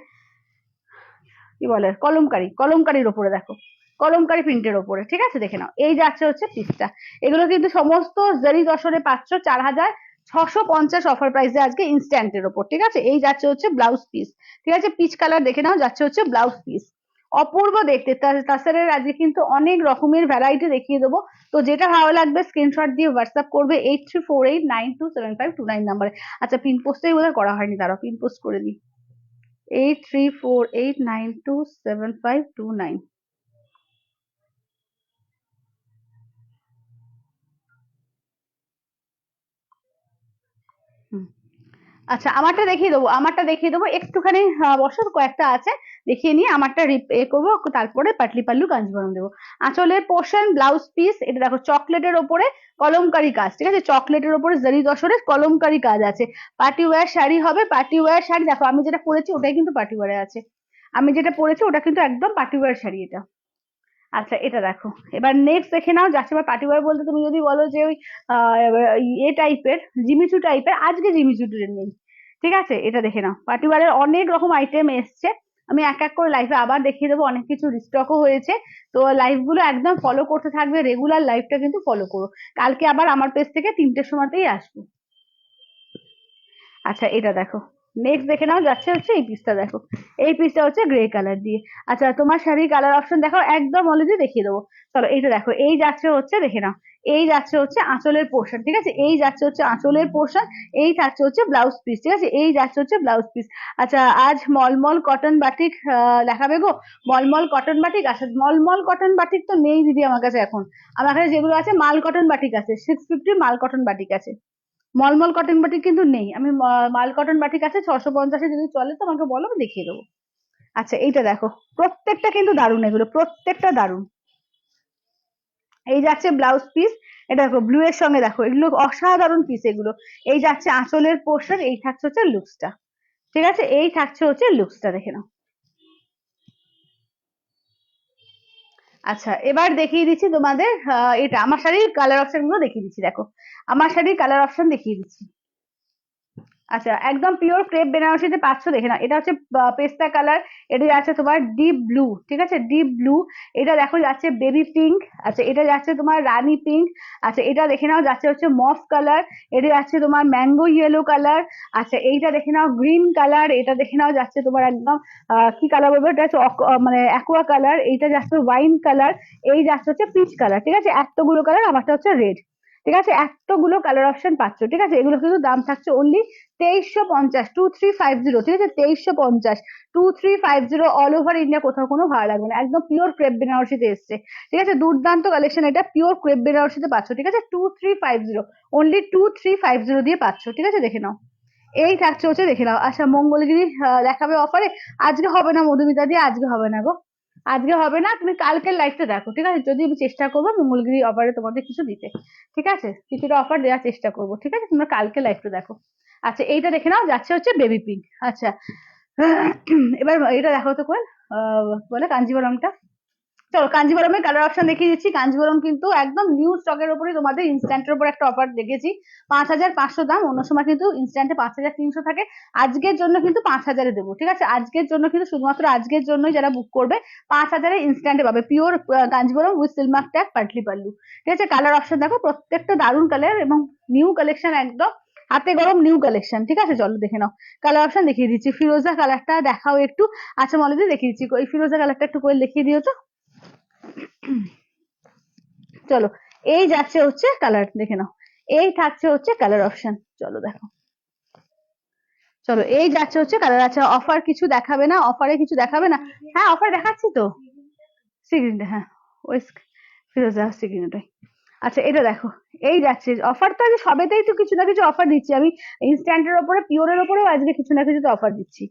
কি বলে, কলমকারি, কলমকারির ওপরে দেখো, কলমকারি প্রিন্টের ওপরে, ঠিক আছে দেখে নাও। এই যাচ্ছে হচ্ছে পিসটা, এগুলো কিন্তু সমস্ত জারি দশরে পাচ্ছ 4650 অফার প্রাইসে আজকে ইনস্ট্যান্টের ওপর, ঠিক আছে। এই যাচ্ছে হচ্ছে ব্লাউজ পিস, ঠিক আছে, পিচ কালার দেখে নাও, যাচ্ছে হচ্ছে ব্লাউজ পিস। অপূর্ব দেখতে। তাছাড়া আজকে কিন্তু অনেক রকমের ভ্যারাইটি দেখিয়ে দেবো। তো যেটা ভালো লাগবে স্ক্রিনশট দিয়ে হোয়াটসঅ্যাপ করবে 8348927529 নাম্বারে। আচ্ছা পিন পোস্টটাই বোধহয় করা হয়নি, দাঁড়াও পিন পোস্ট করে দিই, 8348927529। আচ্ছা আমারটা দেখিয়ে দেবো, আমারটা দেখিয়ে দেবো একটুখানি বছর কয়েকটা আছে, দেখিয়ে নিয়ে আমারটা করবো, তারপরে পাটলি পাল্লু কাঞ্জিবরম দেবো। আঁচলের পোর্শন ব্লাউজ পিস, এটা দেখো চকলেটের ওপরে কলমকারি কাজ, ঠিক আছে, চকলেটের ওপরে জারি দশরের কলমকারি কাজ আছে। পার্টি ওয়্যার শাড়ি হবে, পার্টি ওয়্যার শাড়ি। দেখো আমি যেটা পরেছি ওটাই কিন্তু পার্টি ওয়্যারে আছে, আমি যেটা পরেছি ওটা কিন্তু একদম পার্টি ওয়্যার শাড়ি এটা। আচ্ছা এটা দেখো, এবার নেক্সট দেখে নাও, যাচ্ছে এবার পার্টি ওয়্যার বলতে তুমি যদি বলো যে ওই এ টাইপের জিমিচু টাইপের, আজকে জিমিচু নেই, ঠিক আছে। এটা দেখে নাও, পার্টি ওয়্যারের অনেক রকম আইটেম এসছে, আমি এক এক করে লাইভে আবার দেখিয়ে দেবো, অনেক কিছু রিস্টকও হয়েছে। তো লাইভ গুলো একদম ফলো করতে থাকবে, রেগুলার লাইভটা কিন্তু ফলো করো। কালকে আবার আমার পেজ থেকে 3টের সময়তেই আসবো। আচ্ছা এটা দেখো, নেক্সট দেখে নাও, যাচ্ছে হচ্ছে এই পিসটা দেখো, এই পিসটা হচ্ছে গ্রে কালার দিয়ে। আচ্ছা তোমার শাড়ির কালার অপশন দেখো, একদম অলরেডি দেখিয়ে দেবো। চলো এইটা দেখো, এই যাচ্ছে হচ্ছে দেখে নাও, এই যাচ্ছে হচ্ছে আঁচলের পোর্শন, ঠিক আছে, এই যাচ্ছে হচ্ছে আঁচলের পোর্শন, এই থাকছে হচ্ছে ব্লাউজ পিস, ঠিক আছে, এই যাচ্ছে হচ্ছে ব্লাউজ পিস। আচ্ছা আজ মলমল কটন বাটিক দেখাবে গো, মলমল কটন বাটিক। আচ্ছা মলমল কটন বাটিক তো নেই দিদি আমার কাছে এখন, আমার কাছে যেগুলো আছে মাল কটন বাটিক আছে, 650 মাল কটন বাটিক আছে, মলমল কটন বাটিক কিন্তু নেই। আমি মাল কটন বাটিক আছে 650-এ, যদি চলে তো আমাকে বলো, আমি দেখিয়ে দেবো। আচ্ছা এইটা দেখো, প্রত্যেকটা কিন্তু দারুণ, এগুলো প্রত্যেকটা দারুণ। এই যাচ্ছে ব্লাউজ পিস, এটা দেখো ব্লু এর সঙ্গে, দেখো এগুলো অসাধারণ পিস এগুলো। এই যাচ্ছে আঁচলের পোর্শন, এই থাকছে হচ্ছে লুকসটা, ঠিক আছে, এই থাকছে হচ্ছে লুকসটা, দেখে নাও। আচ্ছা এবার দেখিয়ে দিচ্ছি তোমাদের এটা আমার শাড়ির কালার অপশন গুলো দেখিয়ে দিচ্ছি, দেখো আমার শাড়ির কালার অপশন দেখিয়ে দিচ্ছি। আচ্ছা একদম পিওর ক্রেপ বেনারসিতে পাচ্ছ, দেখে না, এটা হচ্ছে পেস্তা কালার, এটা যাচ্ছে তোমার ডিপ ব্লু, ঠিক আছে, ডিপ ব্লু। এটা দেখো যাচ্ছে বেবি পিঙ্ক। আচ্ছা এটা যাচ্ছে তোমার রানী পিঙ্ক। আচ্ছা এটা দেখে নাও, যাচ্ছে হচ্ছে মফ কালার। এটা যাচ্ছে তোমার ম্যাঙ্গো ইয়েলো কালার। আচ্ছা এইটা দেখে নাও গ্রিন কালার। এটা দেখে নাও যাচ্ছে তোমার একদম কি কালার বলবো, এটা হচ্ছে মানে অ্যাকোয়া কালার। এইটা যাচ্ছে ওয়াইন কালার। এই যাচ্ছে হচ্ছে পিচ কালার, ঠিক আছে, এতগুলো কালার, আমারটা হচ্ছে রেড, ঠিক আছে, এতগুলো কালার অপশন পাচ্ছ, ঠিক আছে। এগুলো কিন্তু দাম থাকছে অনলি 2350, 2350, ঠিক আছে, 2350, 2350, অল ওভার ইন্ডিয়া, কোথাও কোনো ভাড়া লাগবে না, একদম পিওর ক্রেপ বেনারসিতে এসছে, ঠিক আছে, দুর্দান্ত কালেকশন, এটা পিওর ক্রেপ বেনারসিতে পাচ্ছ, ঠিক আছে, 2350, অনলি 2350 দিয়ে পাচ্ছ, ঠিক আছে, দেখে নাও। এই থাকছে হচ্ছে, দেখে নাও। আচ্ছা মঙ্গলগিরি দেখাবে অফারে, আজকে হবে না মধুমিতা দিয়ে, আজকে হবে না গো, আজকে হবে না, তুমি কালকের লাইভটা দেখো, ঠিক আছে, যদি আমি চেষ্টা করবো মঙ্গলগিরি অফারে তোমাদের কিছু দিতে, ঠিক আছে, কিছুটা অফার দেওয়ার চেষ্টা করবো, ঠিক আছে, তোমরা কালকে লাইভটা দেখো। আচ্ছা এইটা দেখে নাও, যাচ্ছে হচ্ছে বেবি পিঙ্ক। আচ্ছা এবার এটা দেখো তো কোন বলে কাঞ্জিবরমটা। চলো কাঞ্জিবরমের কালার অপশন দেখিয়ে দিচ্ছি। কাঞ্জিবরম কিন্তু একদম নিউ স্টকের উপরে তোমাদের ইনস্ট্যান্টের উপর একটা অফার দেখেছি, 5500 দাম, অন্য সময় কিন্তু ইনস্ট্যান্টে 5300 থাকে, আজকের জন্য কিন্তু 5000-এ দেবো, ঠিক আছে, আজকের জন্য কিন্তু শুধুমাত্র আজকের জন্যই যারা বুক করবে 5000-এ ইনস্ট্যান্টে পাবে, pure Kanjivaram with silk mark tag পাটলি পাল্লু, ঠিক আছে। কালার অপশন দেখো প্রত্যেকটা দারুণ কালার এবং নিউ কালেকশন একদম, হাতে গরম নিউ কালেকশন, ঠিক আছে। চলো দেখে নাও, কালার অপশন দেখিয়ে দিচ্ছি। ফিরোজা কালারটা দেখাও একটু। আচ্ছা মলে দেখিয়ে দিচ্ছি, ওই ফিরোজা কালারটা একটু করে দেখিয়ে দিও তো। চলো এই যাচ্ছে হচ্ছে কালার, দেখে নাও। এই থাকছে হচ্ছে কালার অপশন, চলো দেখো। চলো এই যাচ্ছে হচ্ছে কালার। আচ্ছা অফার কিছু দেখাবে না? অফারে কিছু দেখাবে না? হ্যাঁ অফার দেখাচ্ছি তো, সিগ্রিনটা, হ্যাঁ ওই ফিরোজা সিগ্রিনটাই। আচ্ছা এটা দেখো, এই যাচ্ছে অফার। তো আজকে সবেতেই তো কিছু না কিছু অফার দিচ্ছি আমি। ইনস্ট্যান্টের ওপরে, পিওরের ওপরেও আজকে কিছু না কিছু তো অফার দিচ্ছি,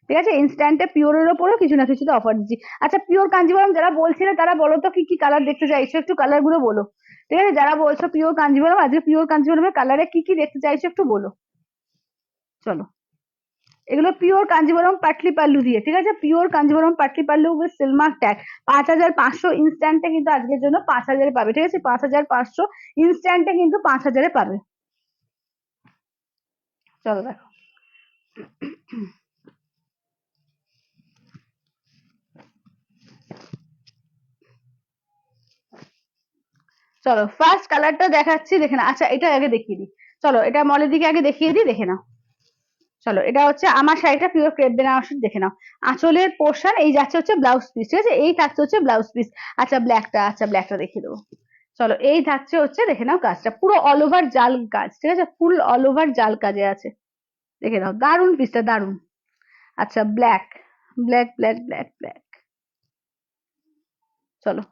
ঠিক আছে। ইনস্ট্যান্টে পিওরের ওপরেও কিছু না কিছু তো অফার দিচ্ছি। আচ্ছা পিওর কাঞ্জিভরম যারা বলছিলে তারা বলো তো কি কি কালার দেখতে চাইছো, একটু কালার গুলো বলো, ঠিক আছে। যারা বলছো পিওর কাঞ্জিভরম, আজকে পিওর কাঞ্জিভরমের কালারে কি কি দেখতে চাইছো একটু বলো। চলো এগুলো পিওর কাঞ্জিভরম পাটলি পাল্লু দিয়ে, ঠিক আছে। Pure Kanjivaram Patli pallu with Silk Mark tag. 5,500 ইনস্ট্যান্টে কিন্তু আজকের জন্য 5,000 পাবে, ঠিক আছে। 5,500 ইনস্ট্যান্টে কিন্তু 5,000 পাবে। চলো দেখো, চলো ফার্স্ট কালারটা দেখাচ্ছি, দেখে না। আচ্ছা এটা আগে দেখিয়ে দিই, চলো এটা মলের দিকে আগে দেখিয়ে দিই, দেখে নাও। চলো এটা হচ্ছে আমার শাড়িটা, পিওর ক্রেপ বেনারসি, দেখে নাও। আঁচলের পোর্শন এই যাচ্ছে হচ্ছে ব্লাউজ পিস, ঠিক আছে। এই থাকছে হচ্ছে ব্লাউজ পিস। আচ্ছা ব্ল্যাকটা, আচ্ছা ব্ল্যাকটা দেখিয়ে দেবো। চলো এই থাকছে হচ্ছে, দেখে নাও কাজটা পুরো অল ওভার জাল কাজ, ঠিক আছে। ফুল অল ওভার জাল কাজে আছে, দেখে নাও। দারুন পিসটা, দারুন। আচ্ছা black, black black black black, চলো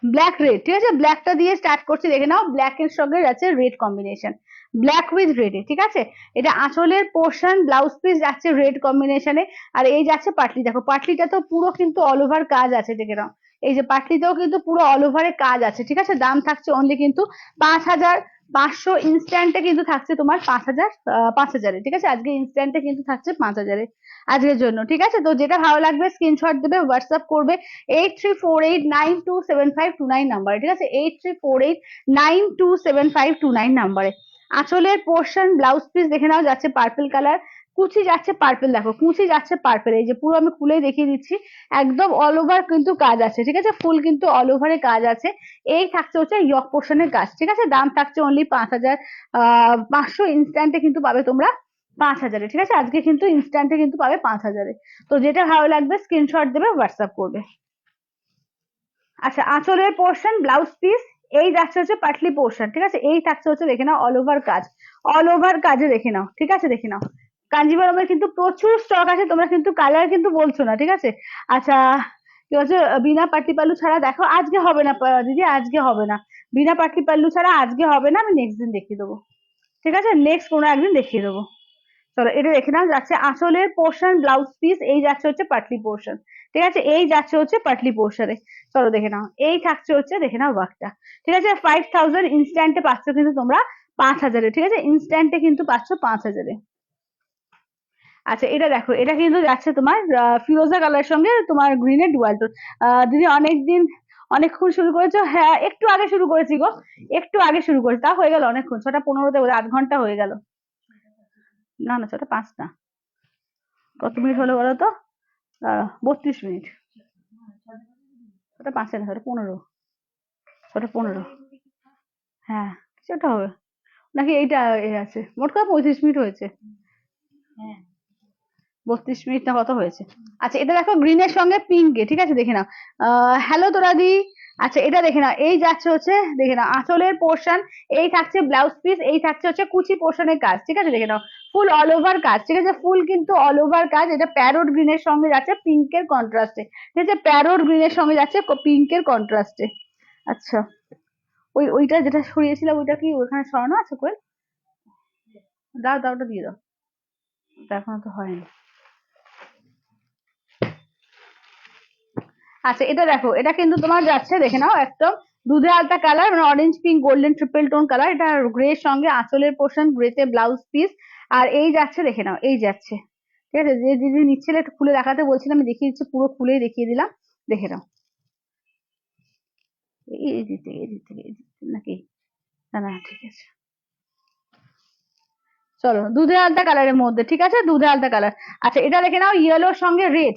ব্ল্যাক রেড, ঠিক আছে। ব্ল্যাকটা দিয়ে স্টার্ট করছি, দেখে নাও। ব্ল্যাক এর সঙ্গে যাচ্ছে red combination, black with red, ঠিক আছে। এটা আঁচলের পোর্শন, ব্লাউজ পিস যাচ্ছে রেড কম্বিনেশনে। আর এই যাচ্ছে পাটলি, দেখো পাটলিটা তো পুরো কিন্তু অল ওভার কাজ আছে, দেখে নাও। এই যে পাটলিতেও কিন্তু পুরো অল ওভারে কাজ আছে, ঠিক আছে। দাম থাকছে অনলি কিন্তু 5,500 ইনস্ট্যান্টে কিন্তু থাকছে তোমার 5,000, 5,000-এ, ঠিক আছে। আজকে ইনস্ট্যান্টে কিন্তু থাকছে 5,000-এ আজকের জন্য, ঠিক আছে। তো যেটা ভালো লাগবে স্ক্রিনশট দেবে, হোয়াটসঅ্যাপ করবে 8348927529 নাম্বারে, ঠিক আছে। 8348927529 নাম্বারে। আঁচলের পোর্শন ব্লাউজ পিস দেখে নাও, যাচ্ছে পার্পল কালার। কুচি যাচ্ছে পার্পল, দেখো কুচি যাচ্ছে পার্পল। এই যে পুরো আমি খুলে দেখিয়ে দিচ্ছি, একদম অল ওভার কিন্তু কাজ আছে, ঠিক আছে। ফুল কিন্তু অল ওভারে কাজ আছে। এই থাকছে হচ্ছে ইয়ক পোর্শনের কাজ, ঠিক আছে। দাম থাকছে অনলি 5,500 ইনস্ট্যান্টে কিন্তু পাবে তোমরা 5,000-এ, ঠিক আছে। আজকে কিন্তু ইনস্ট্যান্টে কিন্তু পাবে 5,000-এ। তো যেটা ভালো লাগবে স্ক্রিনশট দেবে, হোয়াটসঅ্যাপ করবে। আচ্ছা আঁচলের পোর্শন ব্লাউজ পিস এই যাচ্ছে হচ্ছে পাটলি পোর্শন, ঠিক আছে। এই থাকছে হচ্ছে, দেখে নাও অল ওভার কাজ, অল ওভার কাজে দেখে নাও, ঠিক আছে। দেখে নাও কাঞ্জিভারমের কিন্তু প্রচুর স্টক আছে, তোমরা কিন্তু কালার কিন্তু বলছো না, ঠিক আছে। আচ্ছা কি হচ্ছে, বিনা পাটলি পাল্লু ছাড়া দেখো আজকে হবে না দিদি, আজকে হবে না। বিনা পাটলি পাল্লু ছাড়া আজকে হবে না, আমি নেক্সট দিন দেখিয়ে দেবো, ঠিক আছে। নেক্সট কোনো একদিন দেখিয়ে দেবো। চলো এটা দেখে নাও, যাচ্ছে আঁচলের পোর্শন ব্লাউজ পিস এই যাচ্ছে হচ্ছে পাটলি পোর্শন, ঠিক আছে। এই যাচ্ছে হচ্ছে পাটলি পোর্শনে। চলো দেখে নাও, এই থাকছে হচ্ছে, দেখে নাও ওয়ার্কটা, ঠিক আছে। 5,000 ইনস্ট্যান্টে পাচ্ছ কিন্তু তোমরা 5,000-এ, ঠিক আছে। ইনস্ট্যান্টে কিন্তু পাচ্ছ 5,000-এ। আচ্ছা এটা দেখো, এটা কিন্তু যাচ্ছে তোমার ফিরোজা কালারের সঙ্গে তোমার গ্রিনের ডুয়াল টোন। দিদি অনেকদিন অনেকক্ষণ শুরু করেছো? হ্যাঁ একটু আগে শুরু করেছি গো, একটু আগে শুরু করেছি, তা হয়ে গেল অনেকক্ষণ, 6:15-তে 8 ঘন্টা হয়ে গেল। না না 6:05 না, কত মিনিট হলো বলো তো? 32 মিনিট। 6:05 না, 6:15, 6:15। হ্যাঁ কিছু একটা হবে নাকি, এইটা এ আছে, মোট কথা 35 মিনিট হয়েছে। 32 মিনিট না কত হয়েছে। আচ্ছা এটা দেখো গ্রিনের সঙ্গে পিঙ্কে, ঠিক আছে। দেখে নাও, হ্যালো তোরাদি। আচ্ছা এটা দেখে নাও, এই যাচ্ছে হচ্ছে, দেখে নাও আঁচলের পোর্শন এই থাকছে ব্লাউজ পিস, এই থাকছে হচ্ছে কুচি পোর্শনের কাজ, ঠিক আছে। দেখে নাও ফুল অল ওভার কাজ, ঠিক আছে। ফুল কিন্তু অল ওভার কাজ। এটা প্যারোট গ্রিনের সঙ্গে যাচ্ছে পিঙ্কের কন্ট্রাস্টে, ঠিক আছে। প্যারোট গ্রিনের সঙ্গে যাচ্ছে পিঙ্কের কন্ট্রাস্টে। আচ্ছা ওইটা যেটা সরিয়েছিলাম ওইটা কি ওখানে সরানো আছে কই? দাও দাও, ওটা দিয়ে দাও, ওটা এখনো তো হয়নি। আচ্ছা এটা দেখো, এটা কিন্তু তোমার যাচ্ছে, দেখে নাও একদম দুধে আলতা কালার, মানে orange pink golden triple tone colour. এটা গ্রে সঙ্গে আঁচলের পোর্শন গ্রেতে ব্লাউজ পিস। আর এই যাচ্ছে, দেখে নাও এই যাচ্ছে, ঠিক আছে। যে দিদি নিচ্ছিল একটু খুলে দেখাতে বলছিলাম, আমি দেখিয়ে দিচ্ছি, পুরো খুলেই দেখিয়ে দিলাম, দেখে নাও। এই দিতে এই দিতে এই দিতে নাকি, না না ঠিক আছে। চলো দুধে আলতা কালারের মধ্যে, ঠিক আছে, দুধে আলতা কালার। আচ্ছা এটা দেখে নাও ইয়েলোর সঙ্গে রেড,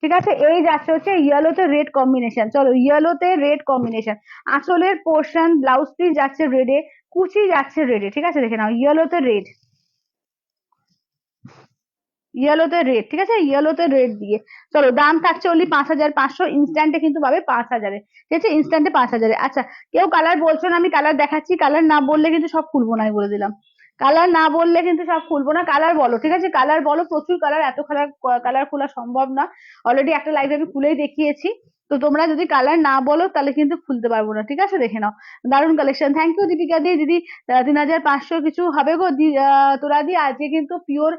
ঠিক আছে। এই যাচ্ছে হচ্ছে ইয়েলোতে রেড কম্বিনেশন, চলো ইয়েলোতে রেড কম্বিনেশন। আঁচলের পোর্শন ব্লাউজ পিস যাচ্ছে রেডে, কুচি যাচ্ছে রেডে, ঠিক আছে। দেখে নাও ইয়েলোতে রেড, ইয়েলোতে রেড, ঠিক আছে, ইয়েলোতে রেড দিয়ে। চলো দাম থাকছে অনলি 5500, ইনস্ট্যান্টে কিন্তু পাবে 5000-এ, ঠিক আছে, ইনস্ট্যান্টে 5000-এ। আচ্ছা, কেউ কালার বলছো না, আমি কালার দেখাচ্ছি, কালার না বললে কিন্তু সব খুলবো না, আমি বলে দিলাম। কালার না বললে কিন্তু সব খুলবো না, কালার বলো, ঠিক আছে, কালার বলো, প্রচুর কালার, এত কালার, কালার খোলা সম্ভব না, অলরেডি একটা লাইভে আমি খুলেই দেখিয়েছি। তো তোমরা যদি কালার না বলো তাহলে কিন্তু খুলতে পারবো না, ঠিক আছে, দেখে নাও। দারুণ কালেকশন, থ্যাংক ইউ দীপিকা দি। দিদি 3500 কিছু হবে গো তোরা দি, আজকে কিন্তু পিওর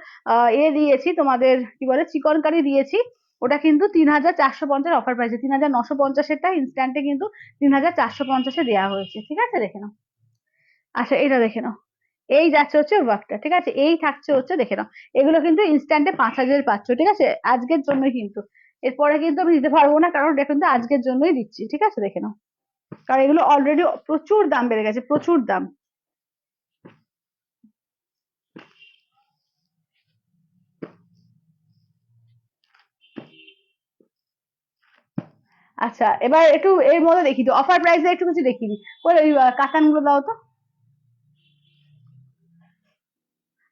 দিয়েছি তোমাদের, কি বলে, চিকন কারি দিয়েছি, ওটা কিন্তু 3450 অফার প্রাইসে, 3950-এরটা ইনস্ট্যান্টে কিন্তু 3450-এ দেওয়া হয়েছে, ঠিক আছে, দেখে নাও। আচ্ছা, এটা দেখে নাও, এই যাচ্ছে হচ্ছে ওয়ার্কটা, ঠিক আছে, এই থাকছে হচ্ছে, দেখে নাও, এগুলো কিন্তু ইনস্ট্যান্টে 5000 পাচ্ছ, ঠিক আছে, আজকের জন্যই কিন্তু, এরপরে কিন্তু আমি দিতে পারবো না, কারণ এটা কিন্তু আজকের জন্যই দিচ্ছি, ঠিক আছে, দেখে নাও, কারণ এগুলো অলরেডি প্রচুর দাম বেড়ে গেছে, প্রচুর দাম। আচ্ছা, এবার একটু এর মধ্যে দেখি তো, অফার প্রাইসে একটু কিছু দেখিয়ে দিই, ওই কাতানগুলো দাও তো।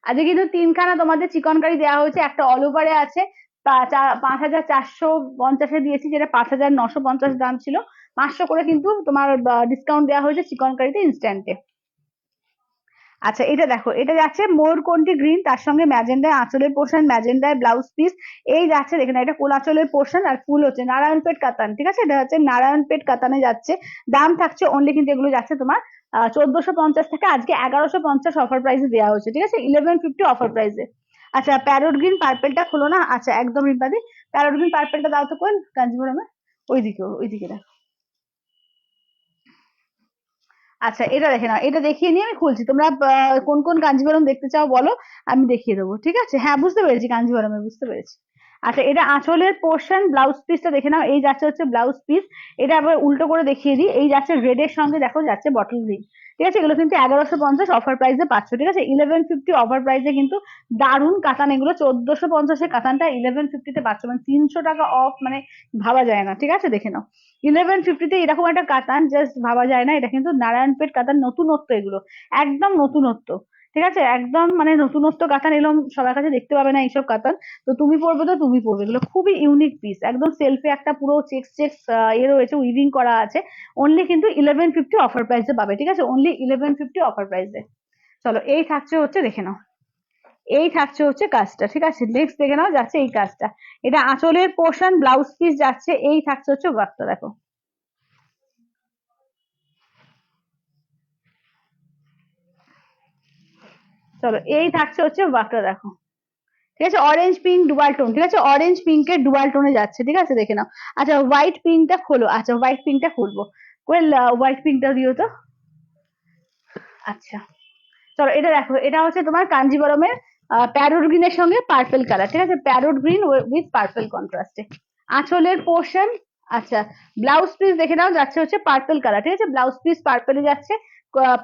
আজকে কিন্তু তিনখানা তোমাদের চিকন কারি দেওয়া হয়েছে, একটা অল ওভারে আছে, 5450-এ দিয়েছি, যেটা 5950 দাম ছিল, 500 করে কিন্তু তোমার ডিসকাউন্ট দেওয়া হয়েছে চিকন কারিতে ইনস্ট্যান্টে। আচ্ছা, এটা দেখো, এটা যাচ্ছে ময়ূরকণ্ঠী গ্রিন, তার সঙ্গে ম্যাজেন্ডায় আঁচলের পোর্শন, ম্যাজেন্ডায় ব্লাউজ পিস, এই যাচ্ছে, দেখেন, এটা কোল আঁচলের পোর্শন, আর ফুল হচ্ছে নারায়ণপেট কাতান, ঠিক আছে, এটা হচ্ছে নারায়ণপেট কাতানে যাচ্ছে। দাম থাকছে অনলি কিন্তু এগুলো যাচ্ছে তোমার 1450 থেকে আজকে 1150 অফার প্রাইসে দেওয়া হয়েছে, ঠিক আছে, 1150 অফার প্রাইসে। আচ্ছা, প্যারোট গ্রিন পার্পেলটা খোলো না, আচ্ছা, একদম রিম্পাদি, প্যারোট গ্রিন পার্পেলটা দাও তো, কোন কাঞ্জিপুরমে, ওইদিকে, ওইদিকে দেখো। আচ্ছা, এটা দেখে নাও, এটা দেখিয়ে নিয়ে আমি খুলছি, তোমরা কোন কোন কাঞ্জিভরম দেখতে চাও বলো, আমি দেখিয়ে দেবো, ঠিক আছে, হ্যাঁ বুঝতে পেরেছি, কাঞ্জিভরমে বুঝতে পেরেছি। আচ্ছা, এটা আঁচলের পোর্শন, ব্লাউজ পিসটা দেখে নাও, এই যাচ্ছে হচ্ছে ব্লাউজ পিস, এটা আবার উল্টো করে দেখিয়ে দিই, এই যাচ্ছে রেড এর সঙ্গে, দেখো যাচ্ছে বটল গ্রিন, ঠিক আছে, এগুলো কিন্তু 1150 অফার প্রাইসে পাচ্ছ, ঠিক আছে, 1150 অফার প্রাইসে কিন্তু দারুণ কাতান, এগুলো 1450-এর কাতানটা 1150-তে পাচ্ছ, মানে 300 টাকা অফ, মানে ভাবা যায় না, ঠিক আছে, দেখে নাও, 1150-তে এরকম একটা কাতান জাস্ট ভাবা যায় না, এটা কিন্তু নারায়ণপেট কাতান, নতুনত্ব এগুলো, একদম নতুনত্ব, ঠিক আছে, একদম মানে নতুনত্ব কাতান, এরকম সবার কাছে দেখতে পাবে না এইসব কাতান। তো তুমি পরবে তো তুমি পরবে, এগুলো খুবই ইউনিক পিস, একদম সেলফে একটা পুরো চেক্স চেক্স এ রয়েছে, উইভিং করা আছে, অনলি কিন্তু 1150 অফার প্রাইসে পাবে, ঠিক আছে, অনলি 1150 অফার প্রাইসে। চলো, এই থাকছে হচ্ছে, দেখে নাও, এই থাকছে হচ্ছে কাজটা, ঠিক আছে, নেক্সট দেখে নাও, যাচ্ছে এই কাজটা, এটা আঁচলের পোর্শন, ব্লাউজ পিস যাচ্ছে, এই থাকছে হচ্ছে ওয়ার্কটা, দেখো। চলো, এই থাকছে হচ্ছে ওয়ার্কটা, দেখো, ঠিক আছে, অরেঞ্জ পিঙ্ক ডুয়াল টোন, ঠিক আছে, অরেঞ্জ পিঙ্কের ডুয়াল টোনে যাচ্ছে, ঠিক আছে, দেখে নাও। আচ্ছা, হোয়াইট পিঙ্কটা খোলো, আচ্ছা, হোয়াইট পিঙ্কটা খুলবো, ওয়েল, হোয়াইট পিঙ্কটা দিও তো। আচ্ছা, চলো, এটা দেখো, এটা হচ্ছে তোমার কাঞ্জিবরমের প্যারোট গ্রিনের সঙ্গে পার্পেল কালার, ঠিক আছে, প্যারোট গ্রিন উইথ পার্পেল কন্ট্রাস্টে, আঁচলের পোর্শন। আচ্ছা, ব্লাউজ পিস দেখে নাও, যাচ্ছে হচ্ছে পার্পেল কালার, ঠিক আছে, ব্লাউজ পিস পার্পেলে যাচ্ছে,